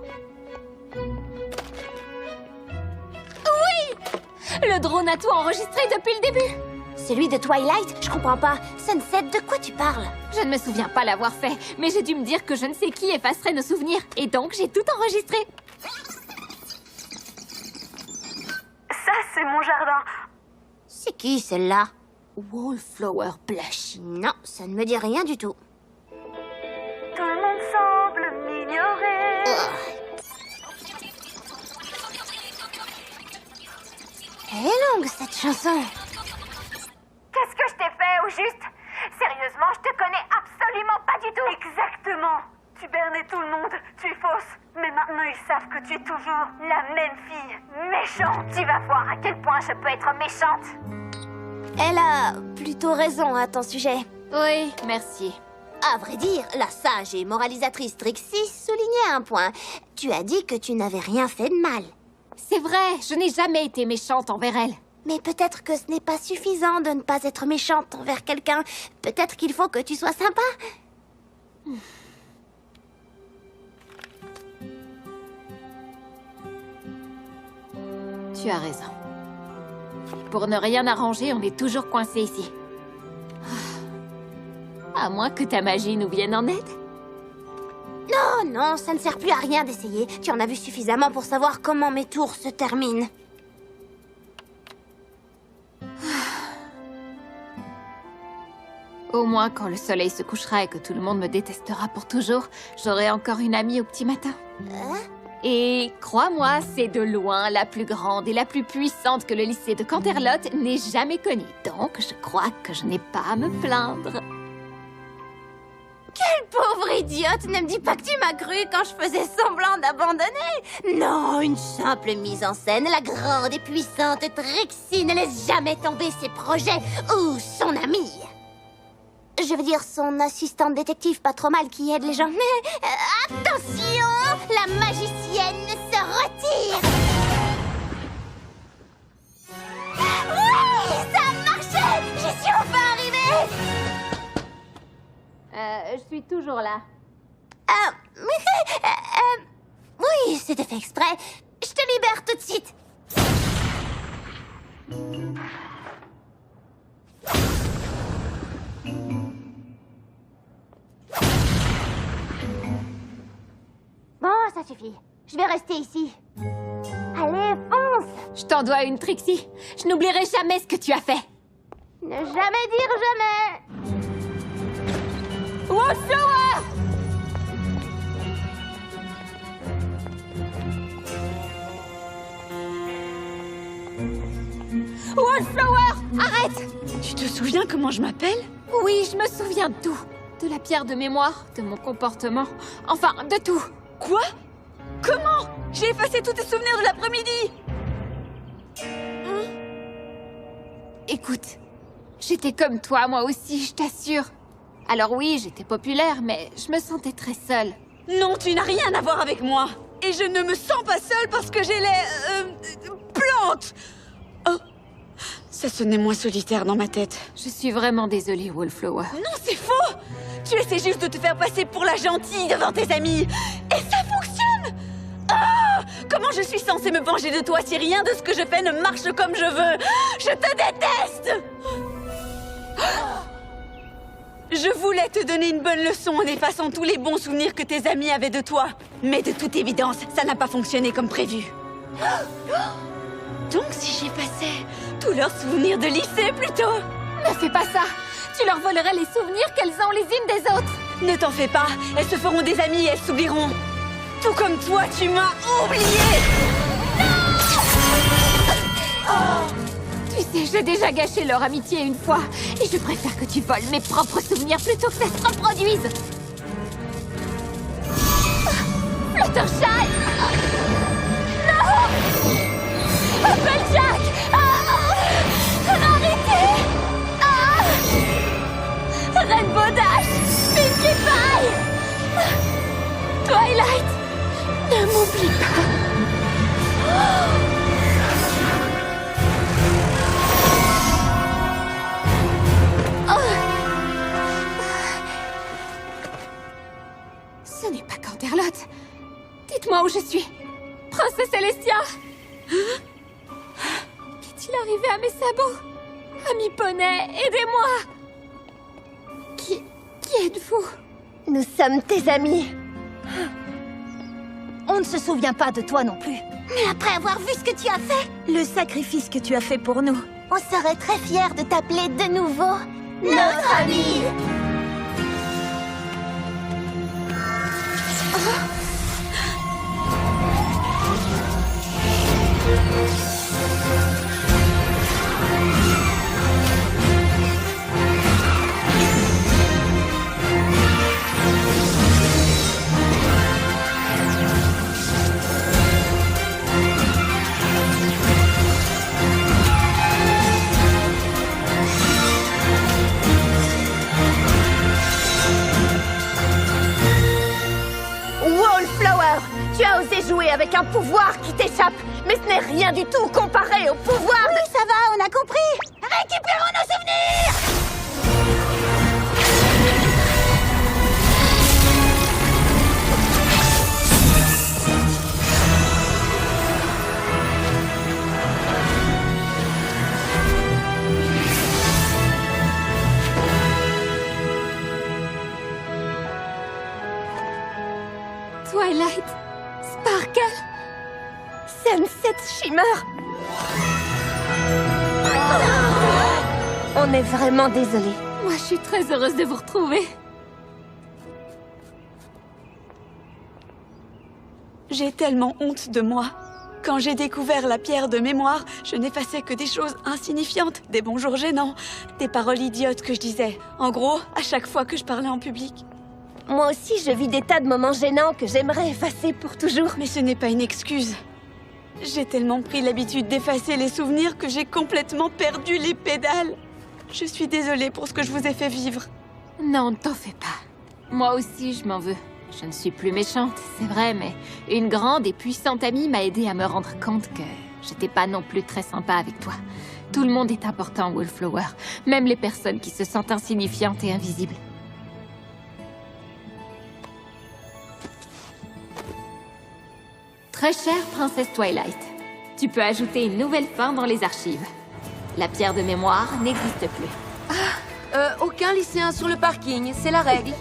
Le drone a tout enregistré depuis le début. Celui de Twilight? Je comprends pas. Sunset, de quoi tu parles? Je ne me souviens pas l'avoir fait, mais j'ai dû me dire que je ne sais qui effacerait nos souvenirs. Et donc, j'ai tout enregistré. Ça, c'est mon jardin. C'est qui, celle-là? Wallflower Blush. Non, ça ne me dit rien du tout. Tout le monde semble m'ignorer. Elle est longue, cette chanson. Qu'est-ce que je t'ai fait, au juste? Sérieusement, je te connais absolument pas du tout. Exactement. Tu bernais tout le monde, tu es fausse. Mais maintenant, ils savent que tu es toujours la même fille, méchante. Tu vas voir à quel point je peux être méchante. Elle a plutôt raison à ton sujet. Oui, merci. À vrai dire, la sage et moralisatrice Trixie soulignait un point. Tu as dit que tu n'avais rien fait de mal. C'est vrai, je n'ai jamais été méchante envers elle. Mais peut-être que ce n'est pas suffisant de ne pas être méchante envers quelqu'un. Peut-être qu'il faut que tu sois sympa. Tu as raison. Pour ne rien arranger, on est toujours coincé ici. À moins que ta magie nous vienne en aide. Non, non, ça ne sert plus à rien d'essayer. Tu en as vu suffisamment pour savoir comment mes tours se terminent. Au moins, quand le soleil se couchera et que tout le monde me détestera pour toujours, j'aurai encore une amie au petit matin. Et crois-moi, c'est de loin la plus grande et la plus puissante que le lycée de Canterlot n'ait jamais connue. Donc, je crois que je n'ai pas à me plaindre. Quelle pauvre idiote! Ne me dis pas que tu m'as cru quand je faisais semblant d'abandonner! Non, une simple mise en scène. La grande et puissante Trixie ne laisse jamais tomber ses projets ou son amie. Je veux dire son assistante détective pas trop mal qui aide les gens. Mais attention! La magicienne se retire! Oui! Ça a marché! J'y suis enfin arrivée! Je suis toujours là. Oui, c'était fait exprès. Je te libère tout de suite. Bon, ça suffit. Je vais rester ici. Allez, fonce! Je t'en dois une, Trixie. Je n'oublierai jamais ce que tu as fait. Ne jamais dire jamais! Wallflower! Wallflower! Arrête! Tu te souviens comment je m'appelle? Oui, je me souviens de tout. De la pierre de mémoire, de mon comportement, enfin, de tout. Quoi? Comment? J'ai effacé tous tes souvenirs de l'après-midi! Écoute, J'étais comme toi, moi aussi, je t'assure. Alors oui, j'étais populaire, mais je me sentais très seule. Non, tu n'as rien à voir avec moi. Et je ne me sens pas seule parce que j'ai les... plantes. Oh, ça sonnait moins solitaire dans ma tête. Je suis vraiment désolée, Wallflower. Non, c'est faux. Tu essaies juste de te faire passer pour la gentille devant tes amis. Et ça fonctionne. Ah, comment je suis censée me venger de toi si rien de ce que je fais ne marche comme je veux? Je te déteste. Je voulais te donner une bonne leçon en effaçant tous les bons souvenirs que tes amis avaient de toi. Mais de toute évidence, ça n'a pas fonctionné comme prévu. Donc si j'effaçais tous leurs souvenirs de lycée plutôt? Ne fais pas ça. Tu leur volerais les souvenirs qu'elles ont les unes des autres. Ne t'en fais pas, elles se feront des amies et elles s'oublieront. Tout comme toi, tu m'as oublié. Tu sais, j'ai déjà gâché leur amitié une fois. Et je préfère que tu voles mes propres souvenirs plutôt que ça se reproduise. Fluttershy! Non! Applejack! Arrêtez! Rainbow Dash! Pinkie Pie! Twilight! Ne m'oublie pas! Ce n'est pas Canterlot. Dites-moi où je suis. Princesse Celestia. Qu'est-il arrivé à mes sabots? Ami Poney, aidez-moi. Qui êtes-vous? Nous sommes tes amis. On ne se souvient pas de toi non plus. Mais après avoir vu ce que tu as fait, Le sacrifice que tu as fait pour nous. on serait très fiers de t'appeler de nouveau notre ami. Wallflower, tu as osé jouer avec un pouvoir qui t'échappe, mais ce n'est rien du tout comparé au pouvoir de... Oui, ça va, on a compris. Récupérons nos souvenirs. Twilight, Sparkle. Sunset Shimmer. On est vraiment désolé. Moi, je suis très heureuse de vous retrouver. J'ai tellement honte de moi. Quand j'ai découvert la pierre de mémoire, je n'effaçais que des choses insignifiantes, des bonjours gênants, des paroles idiotes que je disais. En gros, à chaque fois que je parlais en public. Moi aussi, je vis des tas de moments gênants que j'aimerais effacer pour toujours. Mais ce n'est pas une excuse. J'ai tellement pris l'habitude d'effacer les souvenirs que j'ai complètement perdu les pédales. Je suis désolée pour ce que je vous ai fait vivre. Non, ne t'en fais pas. Moi aussi, je m'en veux. Je ne suis plus méchante, c'est vrai, mais une grande et puissante amie m'a aidée à me rendre compte que j'étais pas non plus très sympa avec toi. Tout le monde est important, Wallflower. Même les personnes qui se sentent insignifiantes et invisibles. Très chère princesse Twilight, tu peux ajouter une nouvelle fin dans les archives. La pierre de mémoire n'existe plus. Aucun lycéen sur le parking, c'est la règle.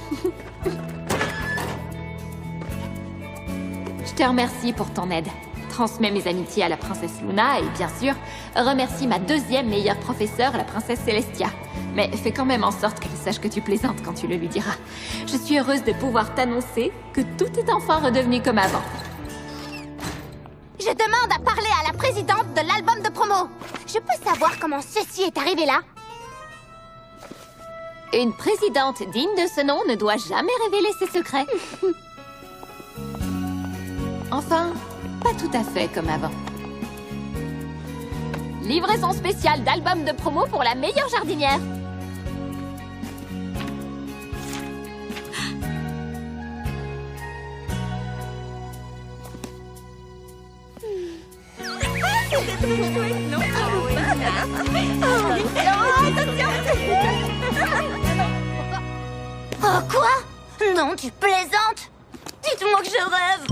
Je te remercie pour ton aide. Transmets mes amitiés à la princesse Luna et bien sûr, remercie ma deuxième meilleure professeure, la princesse Celestia. Mais fais quand même en sorte qu'elle sache que tu plaisantes quand tu le lui diras. Je suis heureuse de pouvoir t'annoncer que tout est enfin redevenu comme avant. Je demande à parler à la présidente de l'album de promo. Je peux savoir comment ceci est arrivé là? Une présidente digne de ce nom ne doit jamais révéler ses secrets. Enfin, pas tout à fait comme avant. Livraison spéciale d'album de promo pour la meilleure jardinière. Oh, quoi? Non, tu plaisantes? Dites-moi que je rêve.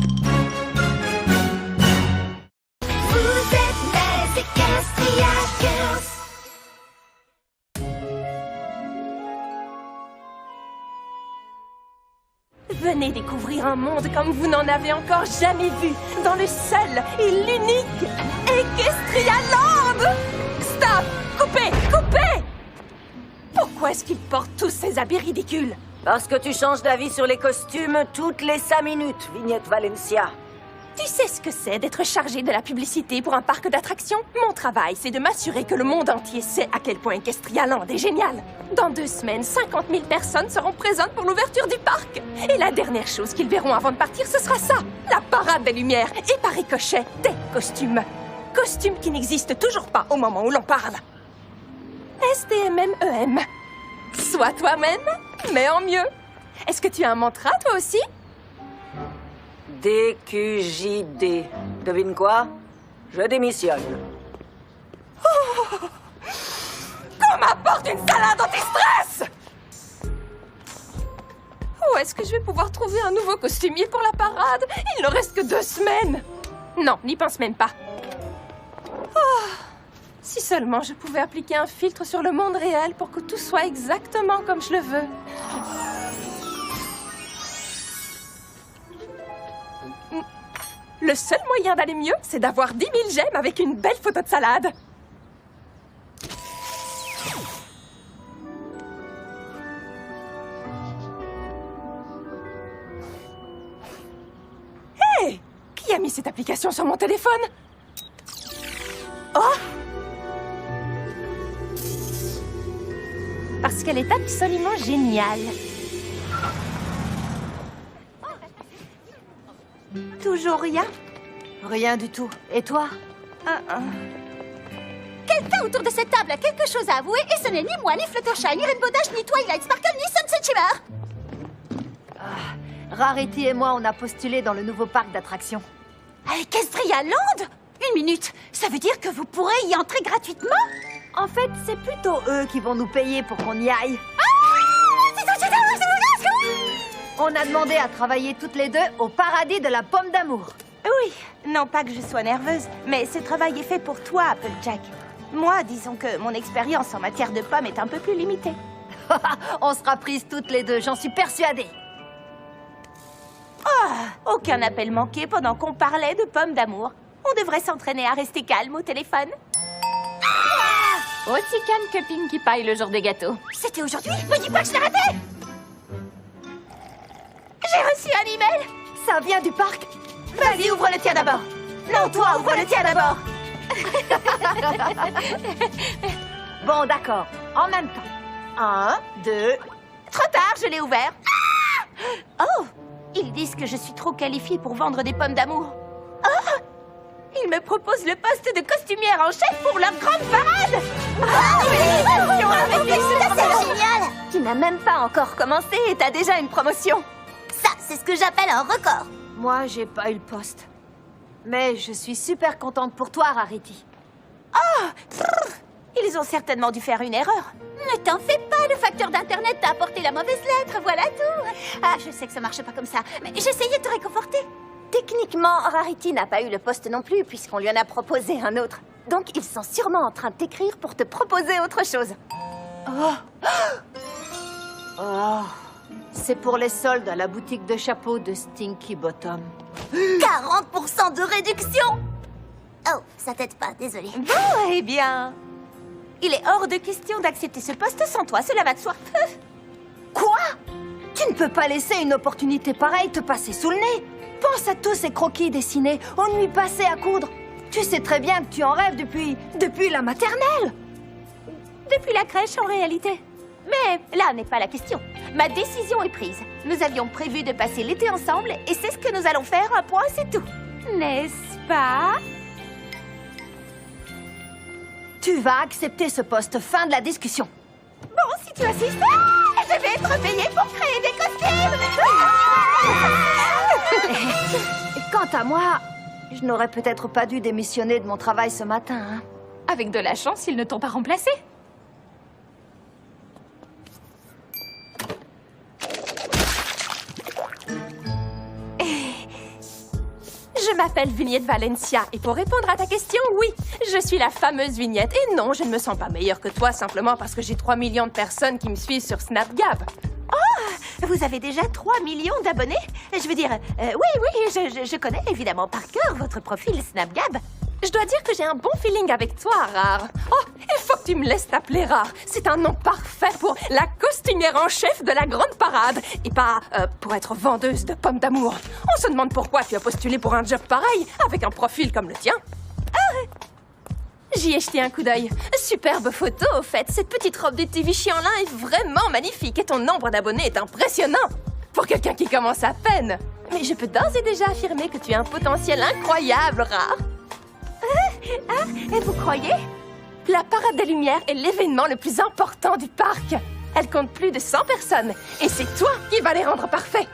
Vous êtes les Equestria Girls. Venez découvrir un monde comme vous n'en avez encore jamais vu, dans le seul et l'unique Equestria Land. Stop! Coupez! Coupez! Pourquoi est-ce qu'ils portent tous ces habits ridicules? Parce que tu changes d'avis sur les costumes toutes les 5 minutes, Vignette Valencia. Tu sais ce que c'est d'être chargé de la publicité pour un parc d'attractions? Mon travail, c'est de m'assurer que le monde entier sait à quel point Equestria Land est génial. Dans 2 semaines, 50 000 personnes seront présentes pour l'ouverture du parc. Et la dernière chose qu'ils verront avant de partir, ce sera ça, la parade des lumières et par ricochet, des costumes. Costumes qui n'existent toujours pas au moment où l'on parle. STMMEM. Sois toi-même, mais en mieux. Est-ce que tu as un mantra, toi aussi? DQJD. Devine quoi? Je démissionne. Qu'on m'apporte une salade anti-stress! Où est-ce que je vais pouvoir trouver un nouveau costumier pour la parade? Il ne reste que 2 semaines. Non, n'y pense même pas. Oh, si seulement je pouvais appliquer un filtre sur le monde réel pour que tout soit exactement comme je le veux. Le seul moyen d'aller mieux, c'est d'avoir 10 000 j'aime avec une belle photo de salade. Hé! Qui a mis cette application sur mon téléphone? Oh! Parce qu'elle est absolument géniale. Toujours rien? Rien du tout. Et toi? Quelqu'un autour de cette table a quelque chose à avouer et ce n'est ni moi, ni Fluttershy, ni Rainbow Dash, ni Twilight Sparkle, ni Sunset Shimmer. Rarity et moi, on a postulé dans le nouveau parc d'attractions. À Equestria Land? Une minute, ça veut dire que vous pourrez y entrer gratuitement? En fait, c'est plutôt eux qui vont nous payer pour qu'on y aille. On a demandé à travailler toutes les deux au paradis de la pomme d'amour. Oui, non pas que je sois nerveuse, mais ce travail est fait pour toi, Applejack. Moi, disons que mon expérience en matière de pommes est un peu plus limitée. On sera prises toutes les deux, j'en suis persuadée. Oh, aucun appel manqué pendant qu'on parlait de pommes d'amour. On devrait s'entraîner à rester calme au téléphone. Aussi calme que Pinkie Pie le jour des gâteaux. C'était aujourd'hui? Me dis pas que je l'ai raté! J'ai reçu un email. Ça vient du parc? Vas-y, ouvre le tien d'abord. Non, toi, ouvre le tien d'abord. Bon, d'accord. En même temps. 1, 2... Trop tard, je l'ai ouvert. Oh, ils disent que je suis trop qualifiée pour vendre des pommes d'amour. Oh, ils me proposent le poste de costumière en chef pour leur grande parade. C'est génial! Tu n'as même pas encore commencé et t'as déjà une promotion. Ça, c'est ce que j'appelle un record. Moi, j'ai pas eu le poste. Mais je suis super contente pour toi, Rarity. Ils ont certainement dû faire une erreur. Ne t'en fais pas, le facteur d'Internet t'a apporté la mauvaise lettre, voilà tout. Ah, je sais que ça marche pas comme ça, mais j'essayais de te réconforter. Techniquement, Rarity n'a pas eu le poste non plus, puisqu'on lui en a proposé un autre. Donc, ils sont sûrement en train de t'écrire pour te proposer autre chose. C'est pour les soldes à la boutique de chapeaux de Stinky Bottom. 40% de réduction. Oh, ça t'aide pas, désolée. Bon, eh bien... Il est hors de question d'accepter ce poste sans toi, cela va de soi. Quoi? Tu ne peux pas laisser une opportunité pareille te passer sous le nez. Pense à tous ces croquis dessinés, aux nuits passées à coudre. Tu sais très bien que tu en rêves depuis la maternelle. Depuis la crèche, en réalité. Mais là n'est pas la question. Ma décision est prise. Nous avions prévu de passer l'été ensemble et c'est ce que nous allons faire, un point, c'est tout. N'est-ce pas? Tu vas accepter ce poste. Fin de la discussion. Bon, si tu insistes, je vais être payée pour créer des costumes. Quant à moi, je n'aurais peut-être pas dû démissionner de mon travail ce matin. Hein. Avec de la chance, ils ne t'ont pas remplacé. Je m'appelle Vignette Valencia et pour répondre à ta question, oui, je suis la fameuse Vignette. Et non, je ne me sens pas meilleure que toi simplement parce que j'ai 3 millions de personnes qui me suivent sur SnapGab. Oh, vous avez déjà 3 millions d'abonnés? Je veux dire, oui, je connais évidemment par cœur votre profil SnapGab. Je dois dire que j'ai un bon feeling avec toi, Rare. Oh, il faut que tu me laisses t'appeler Rare. C'est un nom parfait pour la costumière en chef de la grande parade. Et pas pour être vendeuse de pommes d'amour. On se demande pourquoi tu as postulé pour un job pareil, avec un profil comme le tien. J'y ai jeté un coup d'œil. Superbe photo, au fait. Cette petite robe de TV en lin est vraiment magnifique. Et ton nombre d'abonnés est impressionnant. Pour quelqu'un qui commence à peine. Mais je peux d'ores et déjà affirmer que tu as un potentiel incroyable, Rare. Et vous croyez? La Parade des Lumières est l'événement le plus important du parc. Elle compte plus de 100 personnes. Et c'est toi qui vas les rendre parfaits.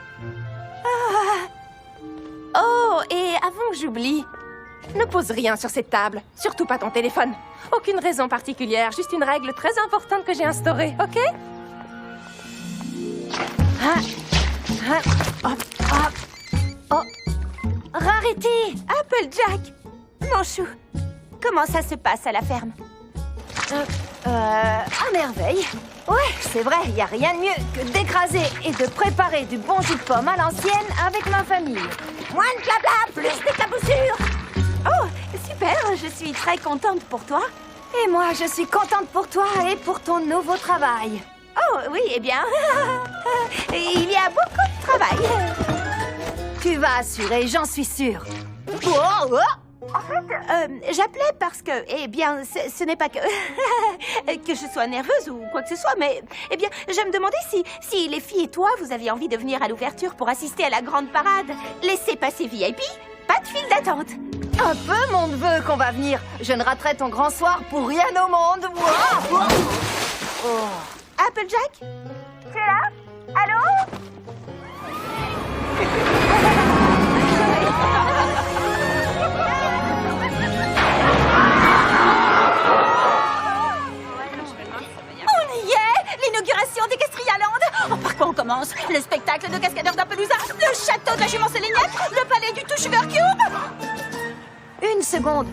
Oh, et avant que j'oublie, ne pose rien sur cette table. Surtout pas ton téléphone. Aucune raison particulière, juste une règle très importante que j'ai instaurée, ok? Oh, Rarity! Applejack! Mon chou, comment ça se passe à la ferme? À merveille. Ouais, c'est vrai, il n'y a rien de mieux que d'écraser et de préparer du bon jus de pomme à l'ancienne avec ma famille. Moins de blabla, plus d'éclaboussures! Oh, super, je suis très contente pour toi. Et moi, je suis contente pour toi et pour ton nouveau travail. Oh, oui, eh bien, il y a beaucoup de travail. Tu vas assurer, j'en suis sûre. En fait, j'appelais parce que, eh bien, ce n'est pas que que je sois nerveuse ou quoi que ce soit, mais, eh bien, je me demandais si les filles et toi, vous aviez envie de venir à l'ouverture pour assister à la grande parade. Laissez passer VIP, pas de file d'attente. Un peu mon neveu qu'on va venir. Je ne raterai ton grand soir pour rien au monde. Applejack? Tu es là? Allô? L'inauguration des Castrialand. Oh, par quoi on commence? Le spectacle de cascadeurs d'Appaloosa, le château de la jument Séléniaque, le palais du tout Sugar Cube. Une seconde.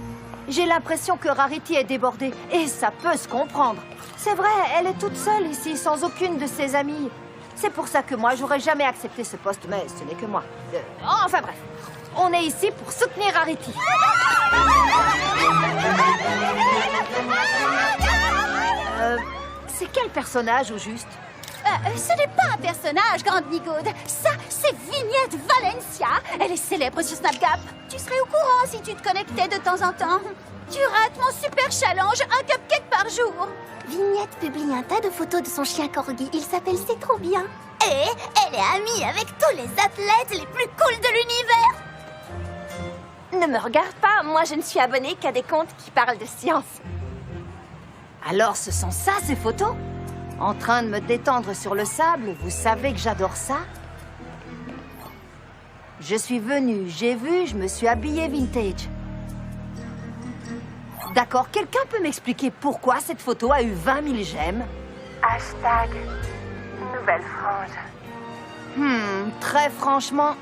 J'ai l'impression que Rarity est débordée. Et ça peut se comprendre. C'est vrai, elle est toute seule ici, sans aucune de ses amies. C'est pour ça que moi, j'aurais jamais accepté ce poste, mais ce n'est que moi. Enfin bref, on est ici pour soutenir Rarity. C'est quel personnage au juste? Ce n'est pas un personnage, Grande Nigaude. Ça, c'est Vignette Valencia. Elle est célèbre sur SnapGap. Tu serais au courant si tu te connectais de temps en temps. Tu rates mon super challenge, un cupcake par jour. Vignette publie un tas de photos de son chien corgi. Il s'appelle C'est trop bien. Et elle est amie avec tous les athlètes les plus cools de l'univers. Ne me regarde pas, moi je ne suis abonnée qu'à des comptes qui parlent de science. Alors ce sont ça, ces photos? En train de me détendre sur le sable, vous savez que j'adore ça? Je suis venue, j'ai vu, je me suis habillée vintage. D'accord, quelqu'un peut m'expliquer pourquoi cette photo a eu 20 000 j'aime? Hashtag nouvelle frange. Très franchement,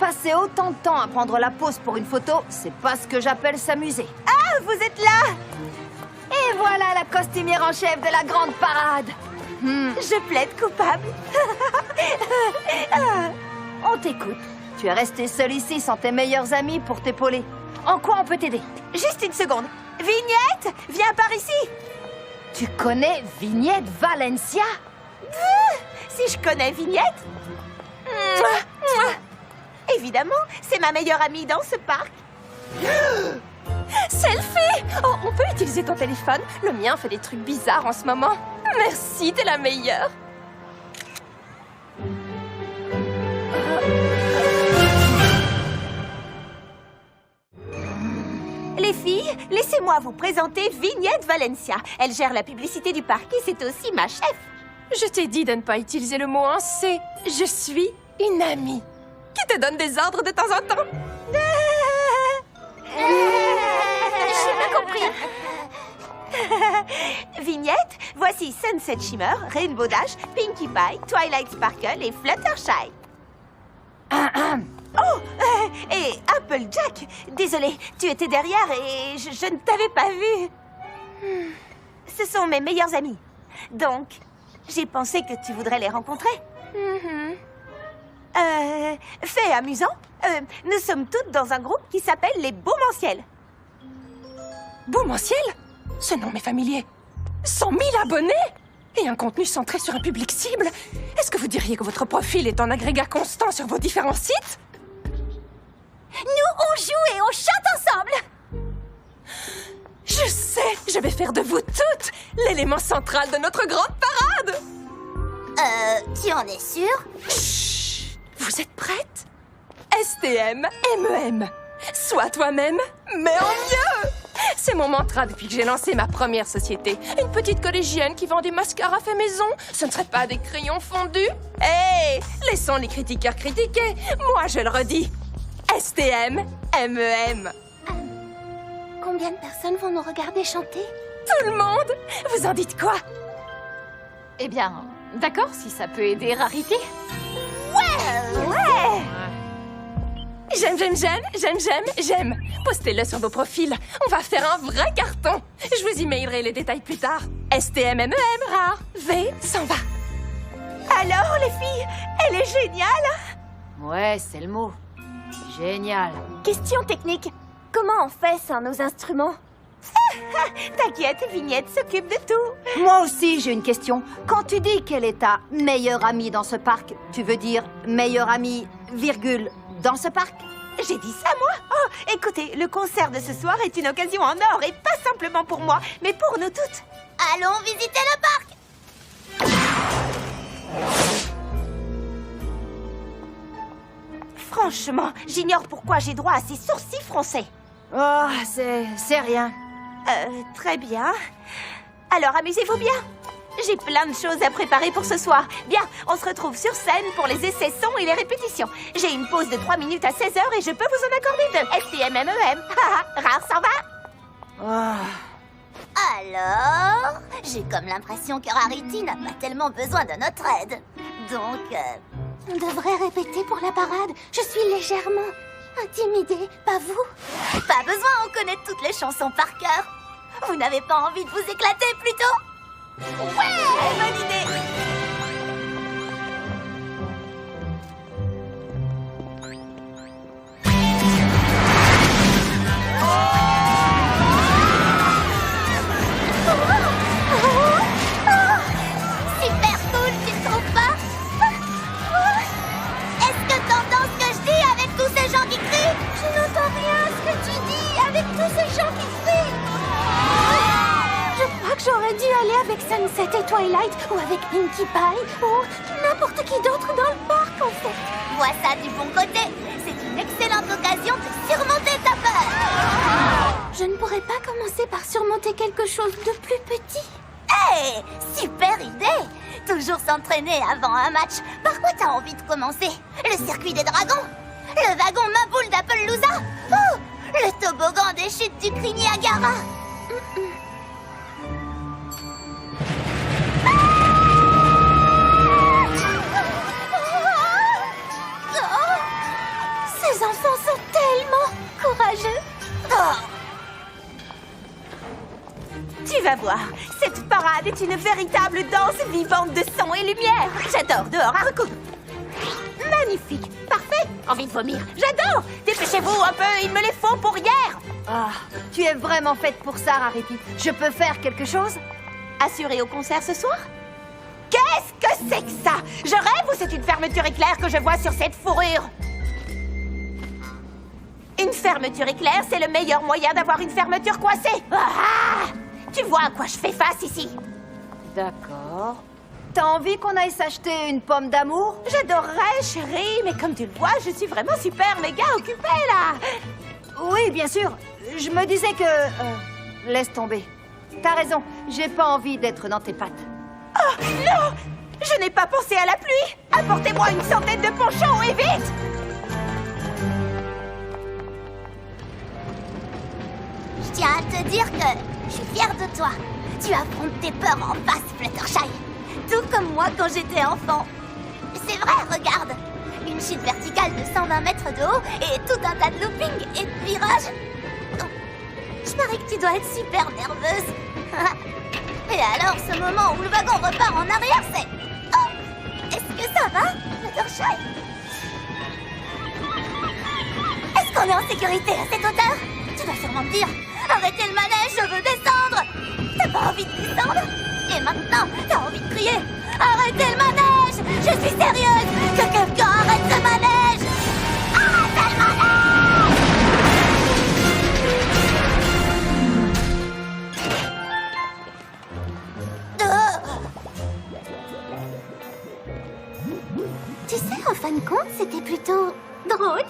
passer autant de temps à prendre la pose pour une photo, c'est pas ce que j'appelle s'amuser. Ah, vous êtes là! Et voilà la costumière en chef de la grande parade. Je plaide coupable. On t'écoute. Tu es resté seule ici sans tes meilleurs amis pour t'épauler. En quoi on peut t'aider? Juste une seconde. Vignette, viens par ici. Tu connais Vignette Valencia? Si je connais Vignette? Évidemment, c'est ma meilleure amie dans ce parc. Selfie! Oh, on peut utiliser ton téléphone? Le mien fait des trucs bizarres en ce moment. Merci, t'es la meilleure. Les filles, les Laissez-moi vous présenter Vignette Valencia. Elle gère la publicité du parc et c'est aussi ma chef. Je t'ai dit de ne pas utiliser le mot en C. Je suis une amie qui te donne des ordres de temps en temps. J'ai pas compris. Vignette, voici Sunset Shimmer, Rainbow Dash, Pinkie Pie, Twilight Sparkle et Fluttershy. Oh, et Applejack. Désolée, tu étais derrière et je ne t'avais pas vu. Ce sont mes meilleurs amis. Donc, j'ai pensé que tu voudrais les rencontrer. Fait amusant, nous sommes toutes dans un groupe qui s'appelle les Beaumentiels. Beaumentiel? Ce nom m'est familier. 100 000 abonnés? Et un contenu centré sur un public cible? Est-ce que vous diriez que votre profil est en agrégat constant sur vos différents sites? Nous, on joue et on chante ensemble. Je sais, je vais faire de vous toutes l'élément central de notre grande parade. Tu en es sûre? Chut, vous êtes prêtes? STM, MEM. Sois toi-même, mais en mieux. C'est mon mantra depuis que j'ai lancé ma première société. Une petite collégienne qui vend des mascaras faits maison. Ce ne serait pas des crayons fondus? Hé, laissons les critiqueurs critiquer. Moi, je le redis. STM, MEM. Combien de personnes vont nous regarder chanter? Tout le monde. Vous en dites quoi? Eh bien, d'accord, si ça peut aider Rarité. Ouais. J'aime. Postez-le sur vos profils. On va faire un vrai carton. Je vous emailerai les détails plus tard. STM, MEM, rare. V s'en va. Alors, les filles, elle est géniale. Ouais, c'est le mot. Génial. Question technique. Comment on fait sans nos instruments? T'inquiète, Vignette s'occupe de tout. Moi aussi, j'ai une question. Quand tu dis qu'elle est ta meilleure amie dans ce parc, tu veux dire meilleure amie, virgule, dans ce parc? J'ai dit ça, moi? Oh, écoutez, le concert de ce soir est une occasion en or, et pas simplement pour moi, mais pour nous toutes. Allons visiter le parc. Franchement, j'ignore pourquoi j'ai droit à ces sourcils français. Oh, c'est rien. Très bien. Alors, amusez-vous bien. J'ai plein de choses à préparer pour ce soir. Bien, on se retrouve sur scène pour les essais sons et les répétitions. J'ai une pause de 3 minutes à 16h et je peux vous en accorder 2. STM-MEM. Rare s'en va. Alors, j'ai comme l'impression que Rarity n'a pas tellement besoin de notre aide. Donc, on devrait répéter pour la parade. Je suis légèrement intimidée, pas vous? Pas besoin, on connaît toutes les chansons par cœur. Vous n'avez pas envie de vous éclater plutôt? Ouais, bonne idée. Super cool, tu ne trouves pas? Est-ce que t'entends ce que je dis avec tous ces gens qui crient? Je n'entends rien ce que tu dis avec tous ces gens qui crient. Je crois que j'aurais dû aller avec Sunset et Twilight, ou avec Pinkie Pie, ou n'importe qui d'autre dans le parc, en fait. Vois ça du bon côté. C'est une excellente occasion de surmonter ta peur. Je ne pourrais pas commencer par surmonter quelque chose de plus petit? Hé, super idée. Toujours s'entraîner avant un match. Par quoi t'as envie de commencer? Le circuit des dragons? Le wagon Maboule d'Appaloosa? Oh, le toboggan des chutes du cri Niagara? Ces enfants sont tellement courageux. Tu vas voir, cette parade est une véritable danse vivante de son et lumière. J'adore, dehors à recoudre. Magnifique, parfait, envie de vomir. J'adore, dépêchez-vous un peu, il me les faut pour hier. Ah, tu es vraiment faite pour ça, Rarity. Je peux faire quelque chose? Assuré au concert ce soir? Qu'est-ce que c'est que ça? Je rêve ou c'est une fermeture éclair que je vois sur cette fourrure? Une fermeture éclair, c'est le meilleur moyen d'avoir une fermeture coincée. Ah! Tu vois à quoi je fais face ici? D'accord. T'as envie qu'on aille s'acheter une pomme d'amour? J'adorerais, chérie, mais comme tu le vois, je suis vraiment super méga occupée, là. Oui, bien sûr. Je me disais que... laisse tomber. T'as raison, j'ai pas envie d'être dans tes pattes. Oh, non! Je n'ai pas pensé à la pluie! Apportez-moi une centaine de ponchons et vite! Je tiens à te dire que je suis fière de toi. Tu affrontes tes peurs en face, Fluttershy. Tout comme moi quand j'étais enfant. C'est vrai, regarde. Une chute verticale de 120 mètres de haut et tout un tas de loopings et de virages. Oh, je parie que tu dois être super nerveuse. Et alors, ce moment où le wagon repart en arrière, c'est... Oh, est-ce que ça va, Fluttershy? Est-ce qu'on est en sécurité à cette hauteur? Tu vas sûrement me dire, arrêtez le manège, je veux descendre. T'as pas envie de descendre? Et maintenant, t'as envie de crier, arrêtez le manège. Je suis sérieuse, que quelqu'un arrête ce manège. Arrêtez le manège. Tu sais, en fin de compte, c'était plutôt drôle.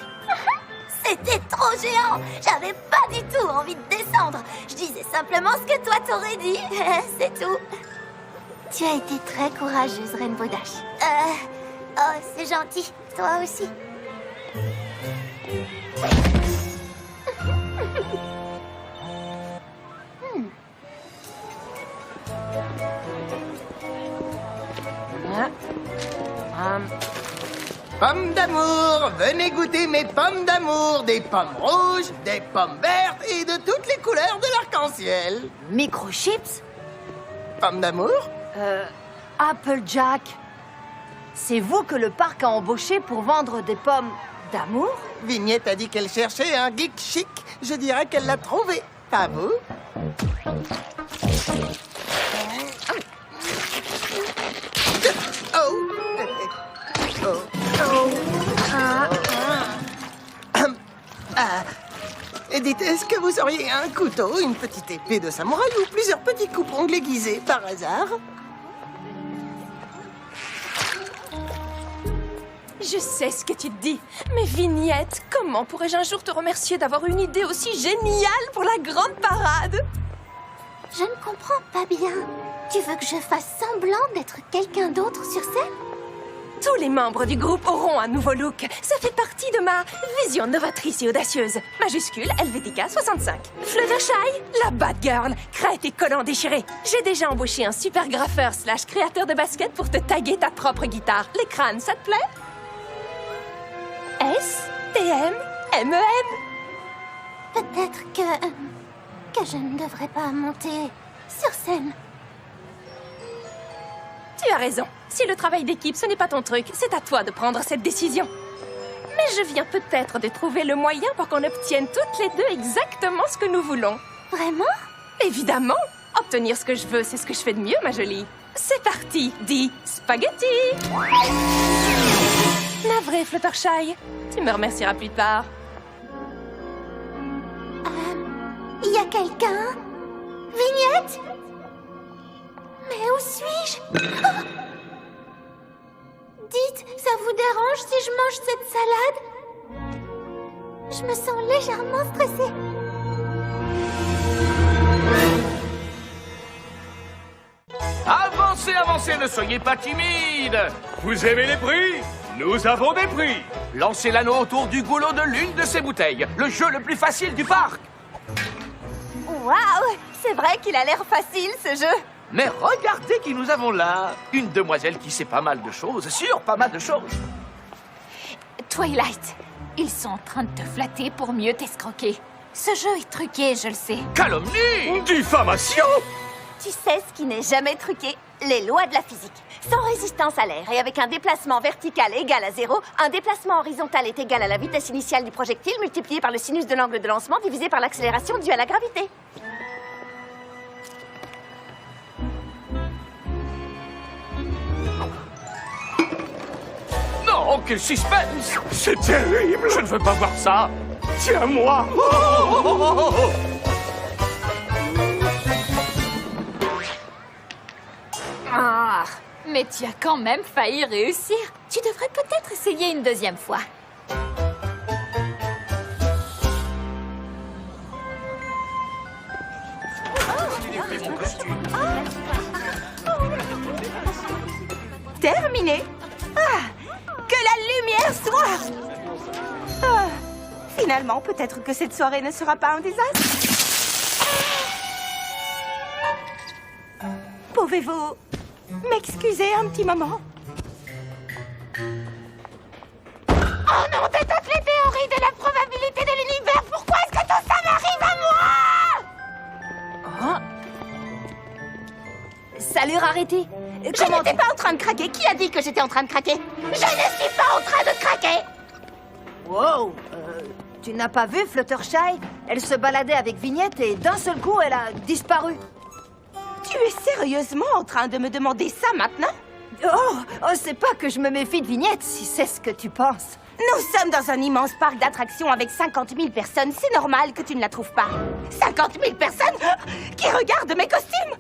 C'était trop géant. J'avais pas du tout envie de descendre. Je disais simplement ce que toi t'aurais dit. C'est tout. Tu as été très courageuse, Rainbow Dash. Oh, c'est gentil. Toi aussi. Pommes d'amour, venez goûter mes pommes d'amour. Des pommes rouges, des pommes vertes et de toutes les couleurs de l'arc-en-ciel. Microchips? Pommes d'amour? Applejack. C'est vous que le parc a embauché pour vendre des pommes d'amour? Vignette a dit qu'elle cherchait un geek chic. Je dirais qu'elle l'a trouvé. Pas vous? Et dites, est-ce que vous auriez un couteau, une petite épée de samouraï ou plusieurs petits coupe-ongles aiguisés par hasard? Je sais ce que tu te dis. Mais Vignette, comment pourrais-je un jour te remercier d'avoir une idée aussi géniale pour la grande parade? Je ne comprends pas bien. Tu veux que je fasse semblant d'être quelqu'un d'autre sur scène? Tous les membres du groupe auront un nouveau look. Ça fait partie de ma vision novatrice et audacieuse. Majuscule Helvetica 65. Fluttershy, la bad girl. Crête et collant déchiré. J'ai déjà embauché un super graffeur / créateur de basket pour te taguer ta propre guitare. Les crânes, ça te plaît? S-T-M-M-E-M. Peut-être que je ne devrais pas monter sur scène. Tu as raison. Si le travail d'équipe, ce n'est pas ton truc, c'est à toi de prendre cette décision. Mais je viens peut-être de trouver le moyen pour qu'on obtienne toutes les deux exactement ce que nous voulons. Vraiment? Évidemment. Obtenir ce que je veux, c'est ce que je fais de mieux, ma jolie. C'est parti, dis spaghetti. Navré, Fluttershy. Tu me remercieras plus tard. Il y a quelqu'un? Vignette? Mais où suis-je? Oh! Dites, ça vous dérange si je mange cette salade? Je me sens légèrement stressée. Avancez, avancez, ne soyez pas timide. Vous aimez les prix? Nous avons des prix. Lancez l'anneau autour du goulot de l'une de ces bouteilles. Le jeu le plus facile du parc. Waouh! C'est vrai qu'il a l'air facile, ce jeu. Mais regardez qui nous avons là. Une demoiselle qui sait pas mal de choses, sur pas mal de choses. Twilight, ils sont en train de te flatter pour mieux t'escroquer. Ce jeu est truqué, je le sais. Calomnie! Diffamation! Tu sais ce qui n'est jamais truqué? Les lois de la physique. Sans résistance à l'air et avec un déplacement vertical égal à 0, un déplacement horizontal est égal à la vitesse initiale du projectile multiplié par le sinus de l'angle de lancement divisé par l'accélération due à la gravité. Non, quel suspense! C'est terrible! Je ne veux pas voir ça! Tiens-moi! Oh, oh, oh, oh, oh. Ah, mais tu as quand même failli réussir. Tu devrais peut-être essayer une deuxième fois. Terminé. Que la lumière soit. Finalement, peut-être que cette soirée ne sera pas un désastre. Pouvez-vous m'excuser un petit moment? Oh non, de toutes les théories de la probabilité de l'univers, pourquoi est-ce que tout ça m'arrive à moi? Salut, Rarity. Je n'étais pas en train de craquer. Qui a dit que j'étais en train de craquer? Je ne suis pas en train de craquer. Wow, tu n'as pas vu Fluttershy? Elle se baladait avec Vignette et d'un seul coup, elle a disparu. Tu es sérieusement en train de me demander ça maintenant? Oh, c'est pas que je me méfie de Vignette, si c'est ce que tu penses. Nous sommes dans un immense parc d'attractions avec 50 000 personnes. C'est normal que tu ne la trouves pas. 50 000 personnes qui regardent mes costumes?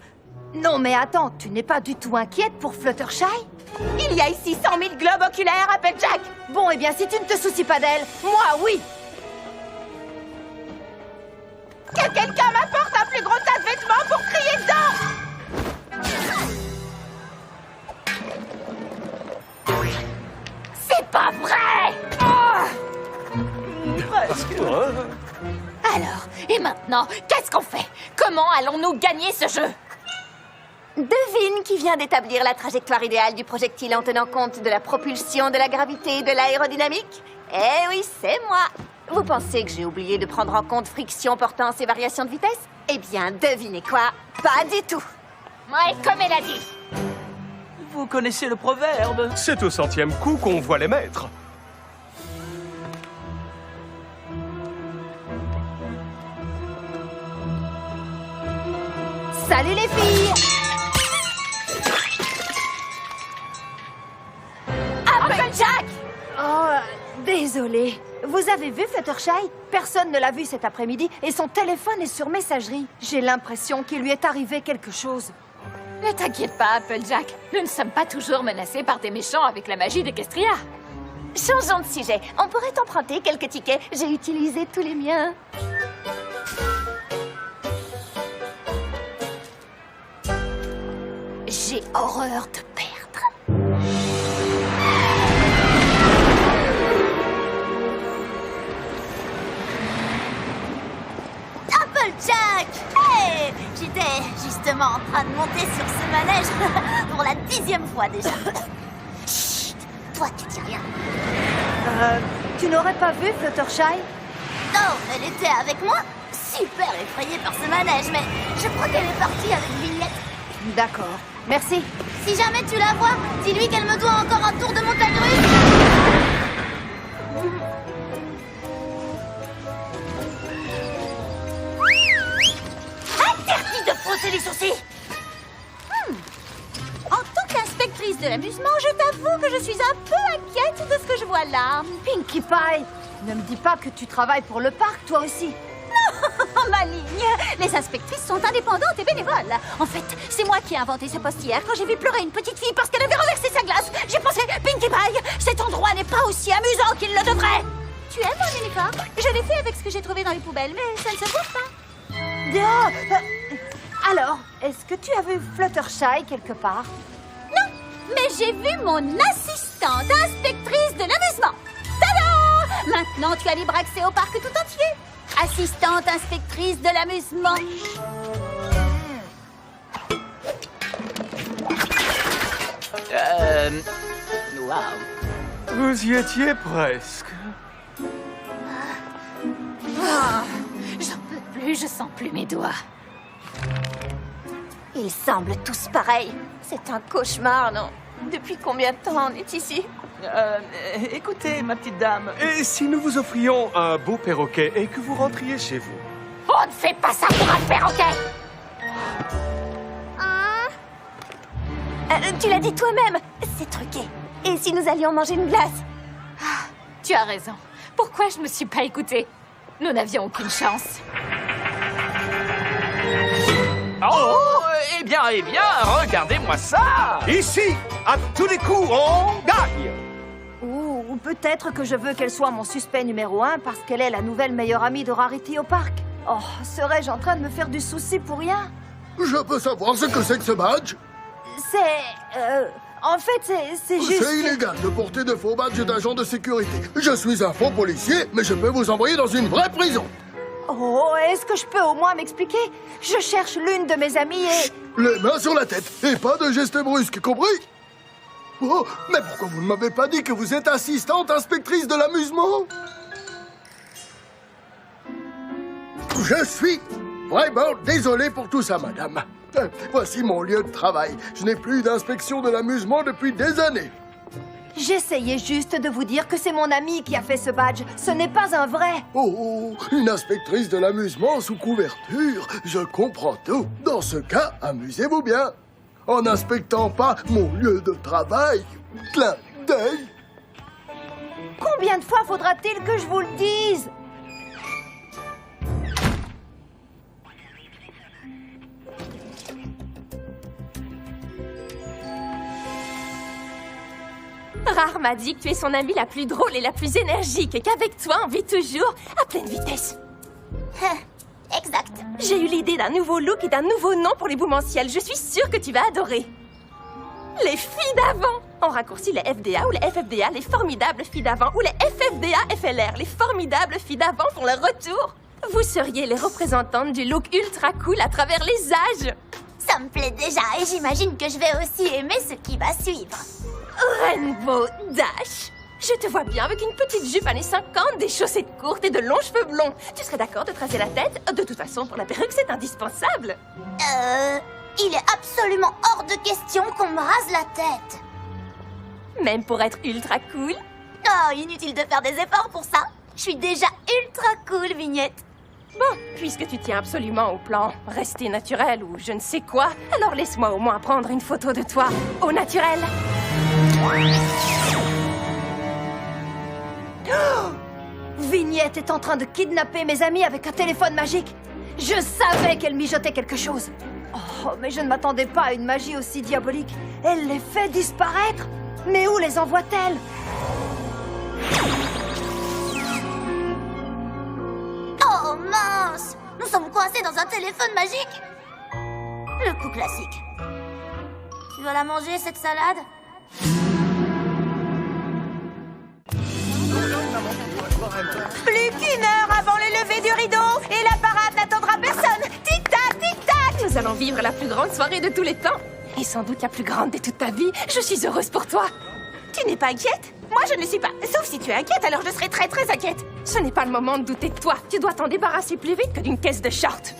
Non, mais attends, tu n'es pas du tout inquiète pour Fluttershy? Il y a ici 100 000 globes oculaires, Applejack. Bon, eh bien, si tu ne te soucies pas d'elle, moi, oui. Que quelqu'un m'apporte un plus gros tas de vêtements pour crier dedans. C'est pas vrai. Presque. Alors, et maintenant, qu'est-ce qu'on fait? Comment allons-nous gagner ce jeu? Devine qui vient d'établir la trajectoire idéale du projectile en tenant compte de la propulsion, de la gravité et de l'aérodynamique? Eh oui, c'est moi. Vous pensez que j'ai oublié de prendre en compte friction, portance et variation de vitesse? Eh bien, devinez quoi? Pas du tout. Ouais, comme elle a dit. Vous connaissez le proverbe. C'est au 100e coup qu'on voit les maîtres. Salut les filles! Applejack! Oh, désolée. Vous avez vu Fluttershy? Personne ne l'a vu cet après-midi et son téléphone est sur messagerie. J'ai l'impression qu'il lui est arrivé quelque chose. Ne t'inquiète pas, Applejack. Nous ne sommes pas toujours menacés par des méchants avec la magie d'Equestria. Changeons de sujet. On pourrait emprunter quelques tickets. J'ai utilisé tous les miens. J'ai horreur de perdre. Applejack! Hey! J'étais justement en train de monter sur ce manège pour la 10e fois déjà. Chut! Toi, tu dis rien. Tu n'aurais pas vu Fluttershy? Non, elle était avec moi. Super effrayée par ce manège, mais je crois qu'elle est partie avec Vignette. D'accord, merci. Si jamais tu la vois, dis-lui qu'elle me doit encore un tour de montagne russe. Interdit de frotter les sourcils. En tant qu'inspectrice de l'amusement, je t'avoue que je suis un peu inquiète de ce que je vois là. Pinkie Pie, ne me dis pas que tu travailles pour le parc, toi aussi. Non, maligne. Les inspectrices sont indépendantes et bénévoles. En fait, c'est moi qui ai inventé ce poste hier quand j'ai vu pleurer une petite fille parce qu'elle avait renversé sa glace. J'ai pensé, Pinkie Pie, cet endroit n'est pas aussi amusant qu'il le devrait. Tu aimes mon uniforme? Je l'ai fait avec ce que j'ai trouvé dans les poubelles, mais ça ne se voit pas. Alors, est-ce que tu as vu Fluttershy quelque part? Non, mais j'ai vu mon assistante inspectrice de l'amusement. Tada! Maintenant, tu as libre accès au parc tout entier. Assistante inspectrice de l'amusement. Waouh. Vous y étiez presque. J'en peux plus, je sens plus mes doigts. Ils semblent tous pareils. C'est un cauchemar, non? Depuis combien de temps on est ici? Écoutez, ma petite dame. Et si nous vous offrions un beau perroquet et que vous rentriez chez vous? On ne fait pas ça pour un perroquet. Tu l'as dit toi-même, c'est truqué. Et si nous allions manger une glace? Tu as raison. Pourquoi je me suis pas écoutée? Nous n'avions aucune chance. Oh, eh bien, regardez-moi ça! Ici, à tous les coups, on gagne! Ou peut-être que je veux qu'elle soit mon suspect numéro 1 parce qu'elle est la nouvelle meilleure amie de Rarity au parc. Oh, serais-je en train de me faire du souci pour rien? Je peux savoir ce que c'est que ce badge? En fait, c'est juste... C'est illégal de porter de faux badges d'agent de sécurité. Je suis un faux policier, mais je peux vous envoyer dans une vraie prison. Oh, est-ce que je peux au moins m'expliquer? Je cherche l'une de mes amies et... Les mains sur la tête, et pas de gestes brusques, compris? Oh, mais pourquoi vous ne m'avez pas dit que vous êtes assistante inspectrice de l'amusement? Je suis vraiment désolé pour tout ça, madame. Voici mon lieu de travail. Je n'ai plus d'inspection de l'amusement depuis des années. J'essayais juste de vous dire que c'est mon ami qui a fait ce badge. Ce n'est pas un vrai. Oh, une inspectrice de l'amusement sous couverture. Je comprends tout. Dans ce cas, amusez-vous bien. En n'inspectant pas mon lieu de travail. Clin d'œil. Combien de fois faudra-t-il que je vous le dise? Rare m'a dit que tu es son amie la plus drôle et la plus énergique et qu'avec toi, on vit toujours à pleine vitesse. Exact. J'ai eu l'idée d'un nouveau look et d'un nouveau nom pour les boumanciels. Je suis sûre que tu vas adorer. Les filles d'avant. En raccourci, les FDA ou les FFDA, les formidables filles d'avant, ou les FFDA FLR, les formidables filles d'avant font leur retour. Vous seriez les représentantes du look ultra cool à travers les âges. Ça me plaît déjà et j'imagine que je vais aussi aimer ce qui va suivre. Rainbow Dash. Je te vois bien avec une petite jupe années 50, des chaussettes courtes et de longs cheveux blonds. Tu serais d'accord de tracer la tête? De toute façon, pour la perruque, c'est indispensable. Il est absolument hors de question qu'on me rase la tête. Même pour être ultra cool? Oh, inutile de faire des efforts pour ça. Je suis déjà ultra cool, Vignette. Bon, puisque tu tiens absolument au plan rester naturel ou je ne sais quoi, alors laisse-moi au moins prendre une photo de toi au naturel. Oh! Vignette est en train de kidnapper mes amis avec un téléphone magique. Je savais qu'elle mijotait quelque chose. Oh, mais je ne m'attendais pas à une magie aussi diabolique. Elle les fait disparaître. Mais où les envoie-t-elle? Oh mince! Nous sommes coincés dans un téléphone magique. Le coup classique. Tu vas la manger, cette salade? Plus qu'une heure avant le lever du rideau et la parade n'attendra personne. Tic-tac, tic-tac. Nous allons vivre la plus grande soirée de tous les temps. Et sans doute la plus grande de toute ta vie. Je suis heureuse pour toi. Tu n'es pas inquiète? Moi, je ne le suis pas. Sauf si tu es inquiète, alors je serai très très inquiète. Ce n'est pas le moment de douter de toi. Tu dois t'en débarrasser plus vite que d'une caisse de shorts.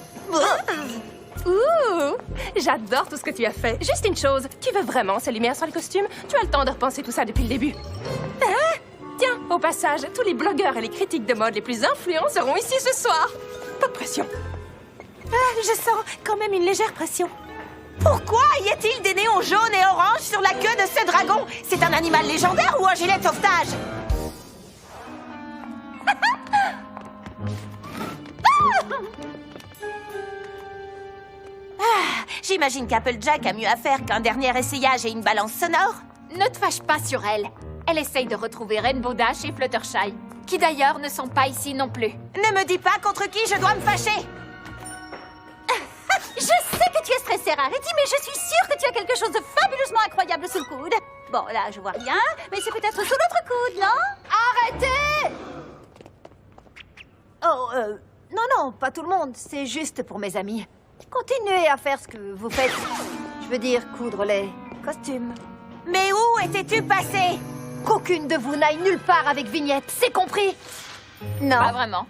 Ouh! J'adore tout ce que tu as fait. Juste une chose, tu veux vraiment ces lumières sur les costumes? Tu as le temps de repenser tout ça depuis le début. Hein? Tiens, au passage, tous les blogueurs et les critiques de mode les plus influents seront ici ce soir. Pas de pression. Je sens quand même une légère pression. Pourquoi y a-t-il des néons jaunes et oranges sur la queue de ce dragon? C'est un animal légendaire ou un gilet de sauvetage? J'imagine qu'Applejack a mieux à faire qu'un dernier essayage et une balance sonore. Ne te fâche pas sur elle. Elle essaye de retrouver Rainbow Dash et Fluttershy, qui d'ailleurs ne sont pas ici non plus. Ne me dis pas contre qui je dois me fâcher. Je sais que tu es stressée, Rarity, mais je suis sûre que tu as quelque chose de fabuleusement incroyable sous le coude. Bon, là, je vois rien, mais c'est peut-être sous l'autre coude, non? Arrêtez! Oh, non, pas tout le monde. C'est juste pour mes amis. Continuez à faire ce que vous faites. Je veux dire, coudre les costumes. Mais où étais-tu passé? Qu'aucune de vous n'aille nulle part avec Vignette, c'est compris? Non. Pas vraiment.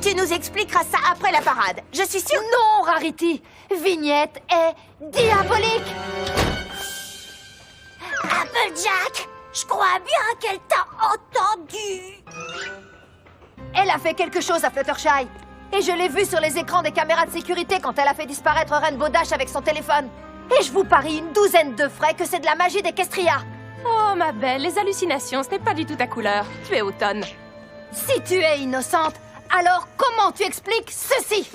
Tu nous expliqueras ça après la parade. Je suis sûre... Non, Rarity. Vignette est diabolique. Applejack, je crois bien qu'elle t'a entendu. Elle a fait quelque chose à Fluttershy. Et je l'ai vue sur les écrans des caméras de sécurité quand elle a fait disparaître Rainbow Dash avec son téléphone. Et je vous parie une douzaine de frais que c'est de la magie d'Equestria. Oh, ma belle, les hallucinations, ce n'est pas du tout ta couleur. Tu es automne. Si tu es innocente, alors comment tu expliques ceci?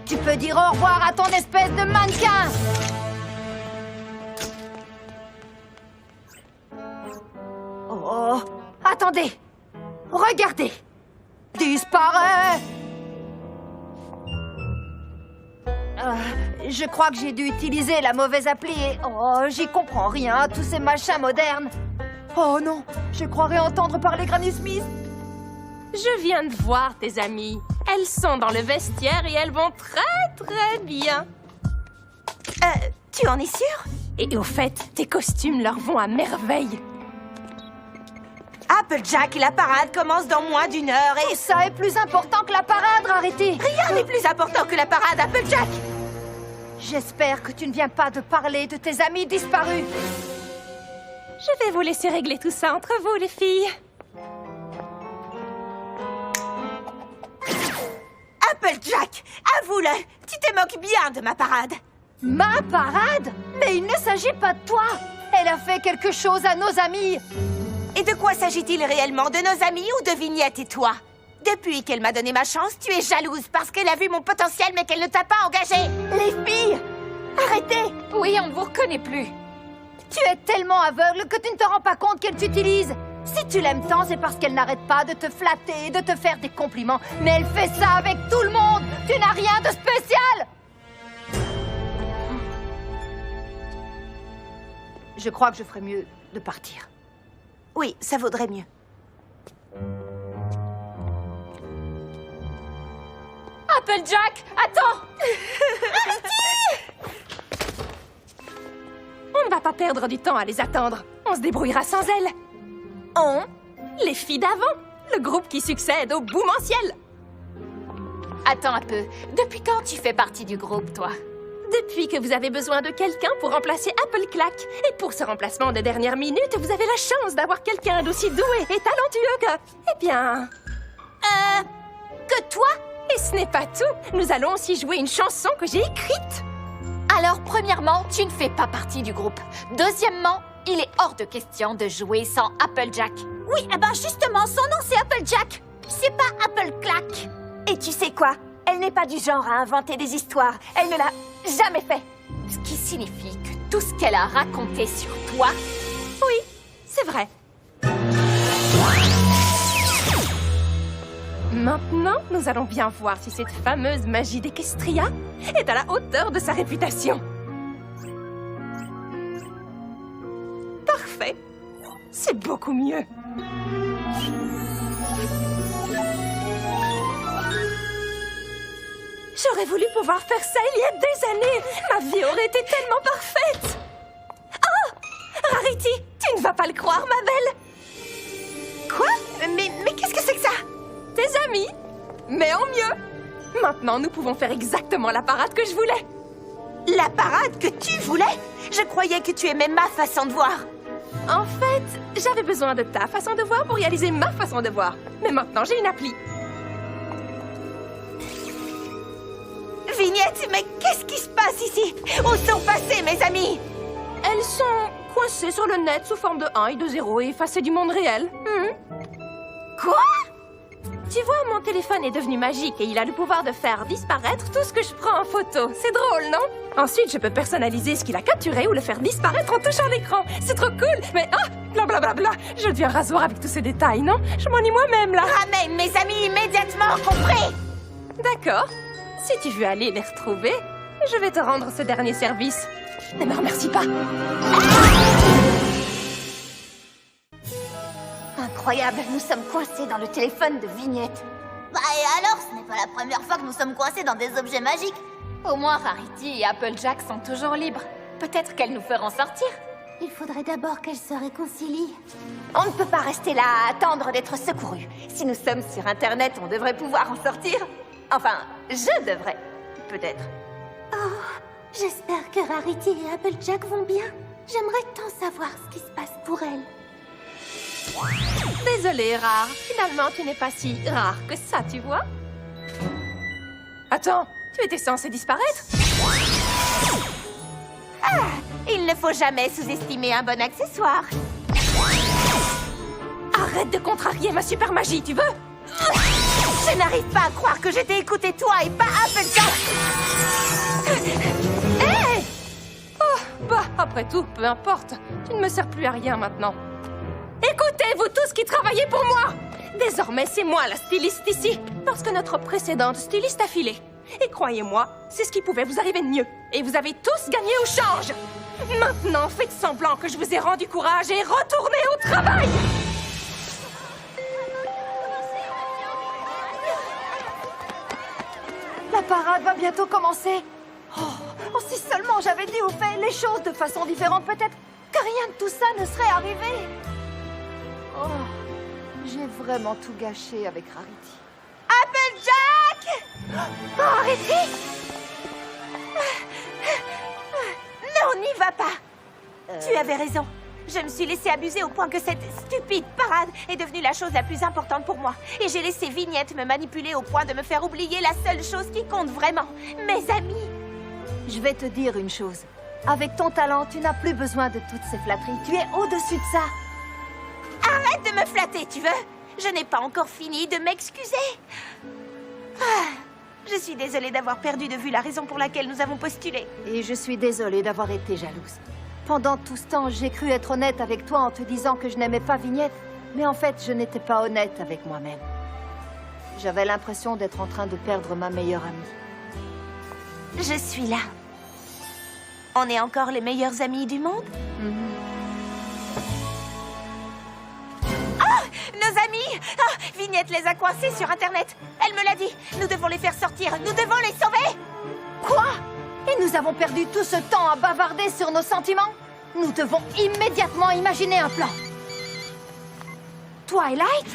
Tu peux dire au revoir à ton espèce de mannequin. Oh, attendez. Regardez. Disparais! Je crois que j'ai dû utiliser la mauvaise appli et... Oh, j'y comprends rien, tous ces machins modernes. Oh non, je croirais entendre parler Granny Smith. Je viens de voir tes amies. Elles sont dans le vestiaire et elles vont très bien. Tu en es sûre? Et au fait, tes costumes leur vont à merveille. Applejack, la parade commence dans moins d'1 heure et... Ça est plus important que la parade, Rarity. Rien n'est plus important que la parade, Applejack. J'espère que tu ne viens pas de parler de tes amis disparus. Je vais vous laisser régler tout ça entre vous, les filles. Applejack, avoue-le, tu te moques bien de ma parade. Ma parade? Mais il ne s'agit pas de toi. Elle a fait quelque chose à nos amis. Et de quoi s'agit-il réellement? De nos amis ou de Vignette et toi? Depuis qu'elle m'a donné ma chance, tu es jalouse parce qu'elle a vu mon potentiel mais qu'elle ne t'a pas engagé. Les filles, arrêtez. Oui, on ne vous reconnaît plus. Tu es tellement aveugle que tu ne te rends pas compte qu'elle t'utilise. Si tu l'aimes tant, c'est parce qu'elle n'arrête pas de te flatter et de te faire des compliments. Mais elle fait ça avec tout le monde. Tu n'as rien de spécial. Je crois que je ferais mieux de partir. Oui, ça vaudrait mieux. Applejack, attends. On ne va pas perdre du temps à les attendre. On se débrouillera sans elles. On, les filles d'avant, le groupe qui succède au boomentiel. Attends un peu. Depuis quand tu fais partie du groupe, toi? Depuis que vous avez besoin de quelqu'un pour remplacer Appleclack. Et pour ce remplacement de dernière minute, vous avez la chance d'avoir quelqu'un d'aussi doué et talentueux que... Eh bien... Que toi? Et ce n'est pas tout. Nous allons aussi jouer une chanson que j'ai écrite. Alors, premièrement, tu ne fais pas partie du groupe. Deuxièmement, il est hors de question de jouer sans Applejack. Oui, eh ben justement, son nom c'est Applejack. C'est pas Appleclack. Et tu sais quoi? Elle n'est pas du genre à inventer des histoires. Elle ne l'a jamais fait. Ce qui signifie que tout ce qu'elle a raconté sur toi... Oui, c'est vrai. Maintenant, nous allons bien voir si cette fameuse magie d'Equestria est à la hauteur de sa réputation. Parfait. C'est beaucoup mieux. J'aurais voulu pouvoir faire ça il y a des années. Ma vie aurait été tellement parfaite. Oh! Rarity, tu ne vas pas le croire, ma belle. Quoi? Mais qu'est-ce que c'est que ça? Tes amis, mais en mieux. Maintenant, nous pouvons faire exactement la parade que je voulais. La parade que tu voulais? Je croyais que tu aimais ma façon de voir. En fait, j'avais besoin de ta façon de voir pour réaliser ma façon de voir. Mais maintenant, j'ai une appli. Vignette, mais qu'est-ce qui se passe ici? Où sont passées mes amies? Elles sont coincées sur le net sous forme de 1 et de 0 et effacées du monde réel. Quoi? Tu vois, mon téléphone est devenu magique et il a le pouvoir de faire disparaître tout ce que je prends en photo. C'est drôle, non? Ensuite, je peux personnaliser ce qu'il a capturé ou le faire disparaître en touchant l'écran. C'est trop cool. Mais blablabla, je deviens rasoir avec tous ces détails, non? Je m'ennuie moi-même, là. Ramène mes amis immédiatement, compris? D'accord. Si tu veux aller les retrouver, je vais te rendre ce dernier service. Ne me remercie pas. Incroyable, nous sommes coincés dans le téléphone de Vignette. Bah et alors, ce n'est pas la première fois que nous sommes coincés dans des objets magiques. Au moins, Rarity et Applejack sont toujours libres. Peut-être qu'elles nous feront sortir. Il faudrait d'abord qu'elles se réconcilient. On ne peut pas rester là à attendre d'être secourus. Si nous sommes sur Internet, on devrait pouvoir en sortir. Enfin, je devrais, peut-être. Oh, j'espère que Rarity et Applejack vont bien. J'aimerais tant savoir ce qui se passe pour elles. Désolée, Rare. Finalement, tu n'es pas si rare que ça, tu vois? Attends, tu étais censée disparaître? Ah, il ne faut jamais sous-estimer un bon accessoire. Arrête de contrarier ma super magie, tu veux? Je n'arrive pas à croire que je t'ai écouté toi et pas Applejack. Hé! Oh, bah, après tout, peu importe. Tu ne me sers plus à rien maintenant. Écoutez, vous tous qui travaillez pour moi! Désormais, c'est moi la styliste ici, parce que notre précédente styliste a filé. Et croyez-moi, c'est ce qui pouvait vous arriver de mieux. Et vous avez tous gagné au change. Maintenant, faites semblant que je vous ai rendu courage et retournez au travail. La parade va bientôt commencer. Oh, si seulement j'avais dit ou fait les choses de façon différente, peut-être que rien de tout ça ne serait arrivé. Oh, j'ai vraiment tout gâché avec Rarity. Applejack! Oh, Rarity! Non, n'y va pas. Tu avais raison. Je me suis laissée abuser au point que cette stupide parade est devenue la chose la plus importante pour moi. Et j'ai laissé Vignette me manipuler au point de me faire oublier la seule chose qui compte vraiment, mes amis. Je vais te dire une chose. Avec ton talent, tu n'as plus besoin de toutes ces flatteries. Tu es au-dessus de ça. Arrête de me flatter, tu veux? Je n'ai pas encore fini de m'excuser. Je suis désolée d'avoir perdu de vue la raison pour laquelle nous avons postulé. Et je suis désolée d'avoir été jalouse. Pendant tout ce temps, j'ai cru être honnête avec toi en te disant que je n'aimais pas Vignette. Mais en fait, je n'étais pas honnête avec moi-même. J'avais l'impression d'être en train de perdre ma meilleure amie. Je suis là. On est encore les meilleurs amis du monde? Nos amis! Vignette les a coincés sur Internet. Elle me l'a dit. Nous devons les faire sortir. Nous devons les sauver. Quoi? Et nous avons perdu tout ce temps à bavarder sur nos sentiments? Nous devons immédiatement imaginer un plan. Twilight?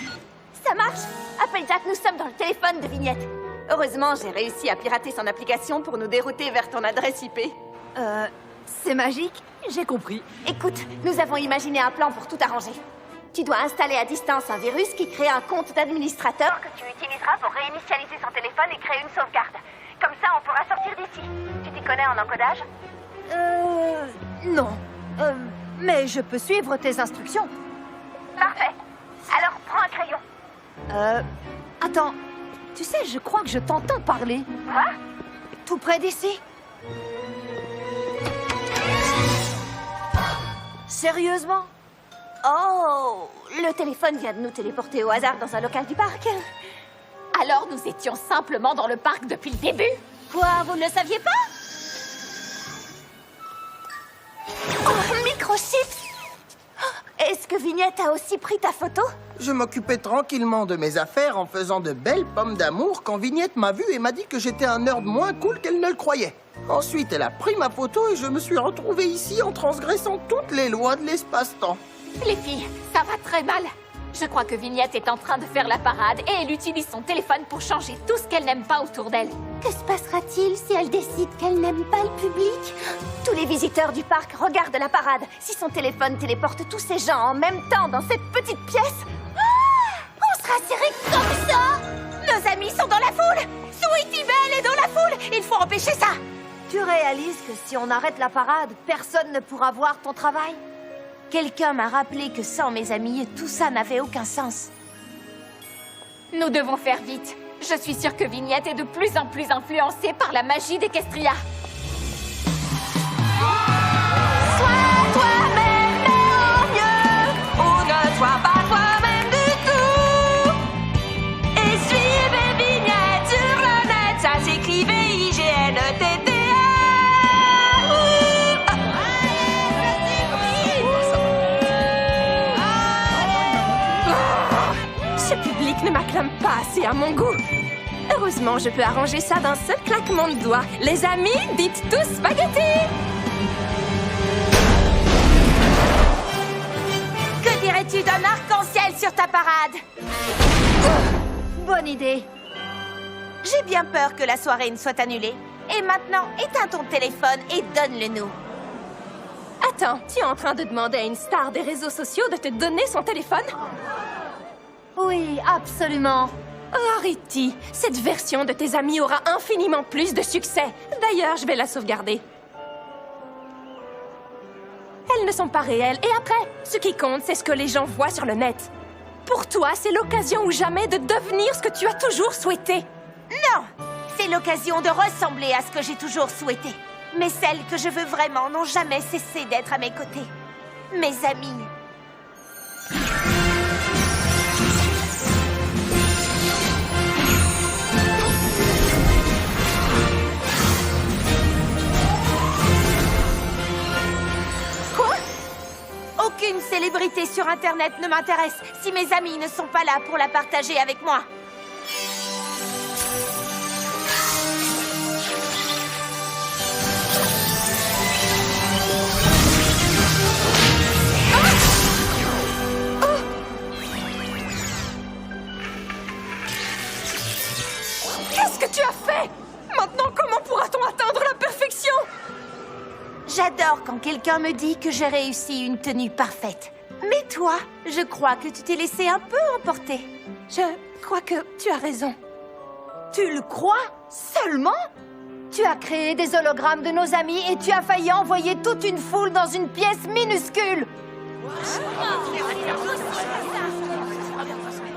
Ça marche? Applejack, nous sommes dans le téléphone de Vignette. Heureusement, j'ai réussi à pirater son application pour nous dérouter vers ton adresse IP. C'est magique? J'ai compris. Écoute, nous avons imaginé un plan pour tout arranger. Tu dois installer à distance un virus qui crée un compte d'administrateur que tu utiliseras pour réinitialiser son téléphone et créer une sauvegarde. Comme ça, on pourra sortir d'ici. Tu t'y connais en encodage? Non. Mais je peux suivre tes instructions. Parfait. Alors, prends un crayon. Attends. Tu sais, je crois que je t'entends parler. Quoi? Tout près d'ici. Sérieusement? Oh, le téléphone vient de nous téléporter au hasard dans un local du parc. Alors nous étions simplement dans le parc depuis le début? Quoi, vous ne le saviez pas? Oh, microchips! Est-ce que Vignette a aussi pris ta photo? Je m'occupais tranquillement de mes affaires en faisant de belles pommes d'amour quand Vignette m'a vu et m'a dit que j'étais un nerd moins cool qu'elle ne le croyait. Ensuite, elle a pris ma photo et je me suis retrouvé ici en transgressant toutes les lois de l'espace-temps. Les filles, ça va très mal. Je crois que Vignette est en train de faire la parade et elle utilise son téléphone pour changer tout ce qu'elle n'aime pas autour d'elle. Que se passera-t-il si elle décide qu'elle n'aime pas le public? Tous les visiteurs du parc regardent la parade. Si son téléphone téléporte tous ces gens en même temps dans cette petite pièce... on sera serrés comme ça! Nos amis sont dans la foule! Sweetie Belle est dans la foule! Il faut empêcher ça! Tu réalises que si on arrête la parade, personne ne pourra voir ton travail? Quelqu'un m'a rappelé que sans mes amis, tout ça n'avait aucun sens. Nous devons faire vite. Je suis sûre que Vignette est de plus en plus influencée par la magie d'Equestria. Sois toi-même, mais en mieux, ou ne sois pas toi-même du tout. Et suivez Vignette sur le net, ça s'écrit V-I-G-N-E-T-T. Ce public ne m'acclame pas assez à mon goût. Heureusement, je peux arranger ça d'un seul claquement de doigts. Les amis, dites tous spaghetti! Que dirais-tu d'un arc-en-ciel sur ta parade? Bonne idée. J'ai bien peur que la soirée ne soit annulée. Et maintenant, éteins ton téléphone et donne-le-nous. Attends, tu es en train de demander à une star des réseaux sociaux de te donner son téléphone? Oui, absolument. Oh, Rarity, cette version de tes amis aura infiniment plus de succès. D'ailleurs, je vais la sauvegarder. Elles ne sont pas réelles. Et après, ce qui compte, c'est ce que les gens voient sur le net. Pour toi, c'est l'occasion ou jamais de devenir ce que tu as toujours souhaité. Non, c'est l'occasion de ressembler à ce que j'ai toujours souhaité. Mais celles que je veux vraiment n'ont jamais cessé d'être à mes côtés. Mes amis. Aucune célébrité sur Internet ne m'intéresse si mes amis ne sont pas là pour la partager avec moi. Qu'est-ce que tu as fait? Maintenant, comment pourra-t-on atteindre la perfection? J'adore quand quelqu'un me dit que j'ai réussi une tenue parfaite. Mais toi, je crois que tu t'es laissé un peu emporter. Je crois que tu as raison. Tu le crois? Seulement? Tu as créé des hologrammes de nos amis et tu as failli envoyer toute une foule dans une pièce minuscule.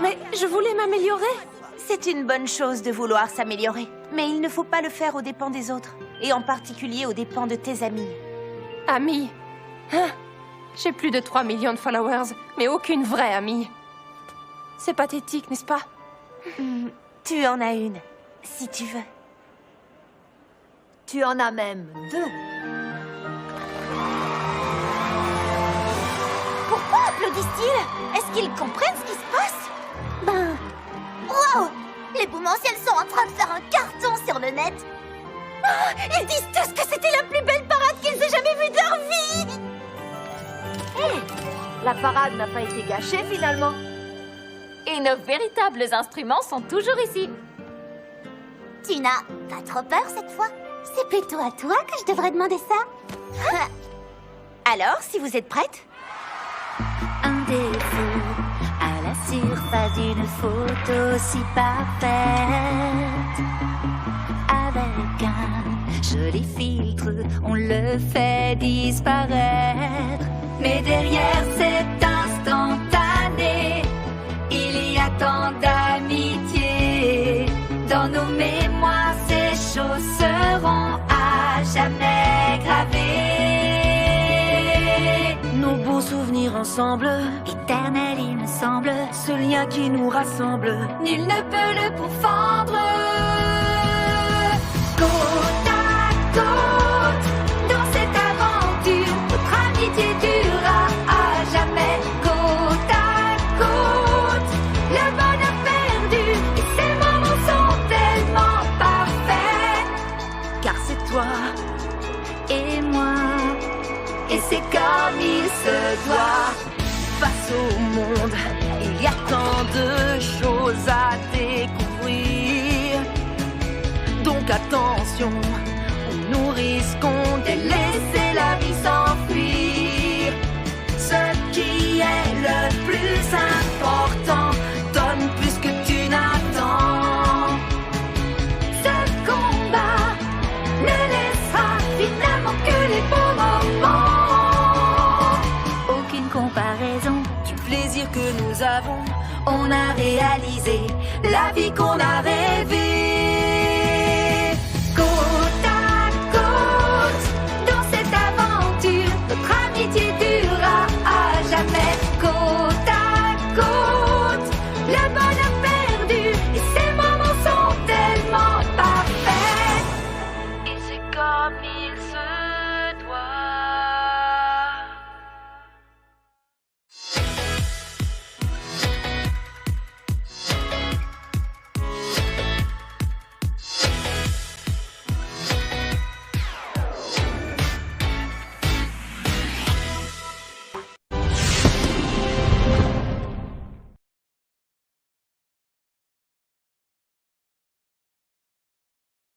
Mais je voulais m'améliorer. C'est une bonne chose de vouloir s'améliorer. Mais il ne faut pas le faire aux dépens des autres. Et en particulier aux dépens de tes amis. Amis? Hein? J'ai plus de 3 millions de followers, mais aucune vraie amie. C'est pathétique, n'est-ce pas? Tu en as une, si tu veux. Tu en as même 2. Pourquoi applaudissent-ils? Est-ce qu'ils comprennent ce qui se passe? Ben... Wow! Les boumentiels sont en train de faire un carton sur le net. Ah, ils disent tous que c'était la plus belle parade qu'ils aient jamais vue de leur vie. Hé, la parade n'a pas été gâchée finalement. Et nos véritables instruments sont toujours ici. Tu n'as pas trop peur cette fois? C'est plutôt à toi que je devrais demander ça. Alors, si vous êtes prête? Un défaut à la surface d'une photo si parfaite, avec un joli filtre, on le fait disparaître. Mais derrière cet instantané, il y a tant d'amitié. Dans nos mémoires, ces choses seront à jamais gravées. Nos beaux souvenirs ensemble, Éternel, il me semble, ce lien qui nous rassemble, nul ne peut le confondre. Côte à côte, dans cette aventure, notre amitié durera à jamais. Côte à côte, le bonheur perdu, et ces moments sont tellement parfaits. car c'est toi Et moi, et c'est comme il se doit. face au monde. Il y a tant de choses à découvrir. Donc attention, nous risquons de laisser la vie s'enfuir. Ce qui est le plus important donne plus que tu n'attends. Ce combat ne laissera finalement que les beaux moments. Aucune comparaison, Du plaisir que nous avons, on a réalisé la vie qu'on a rêvée. côte à côte. Dans cette aventure, notre amitié durera à jamais. Côte à côte, le bonheur perdu, et ces moments sont tellement parfaits. Et c'est comme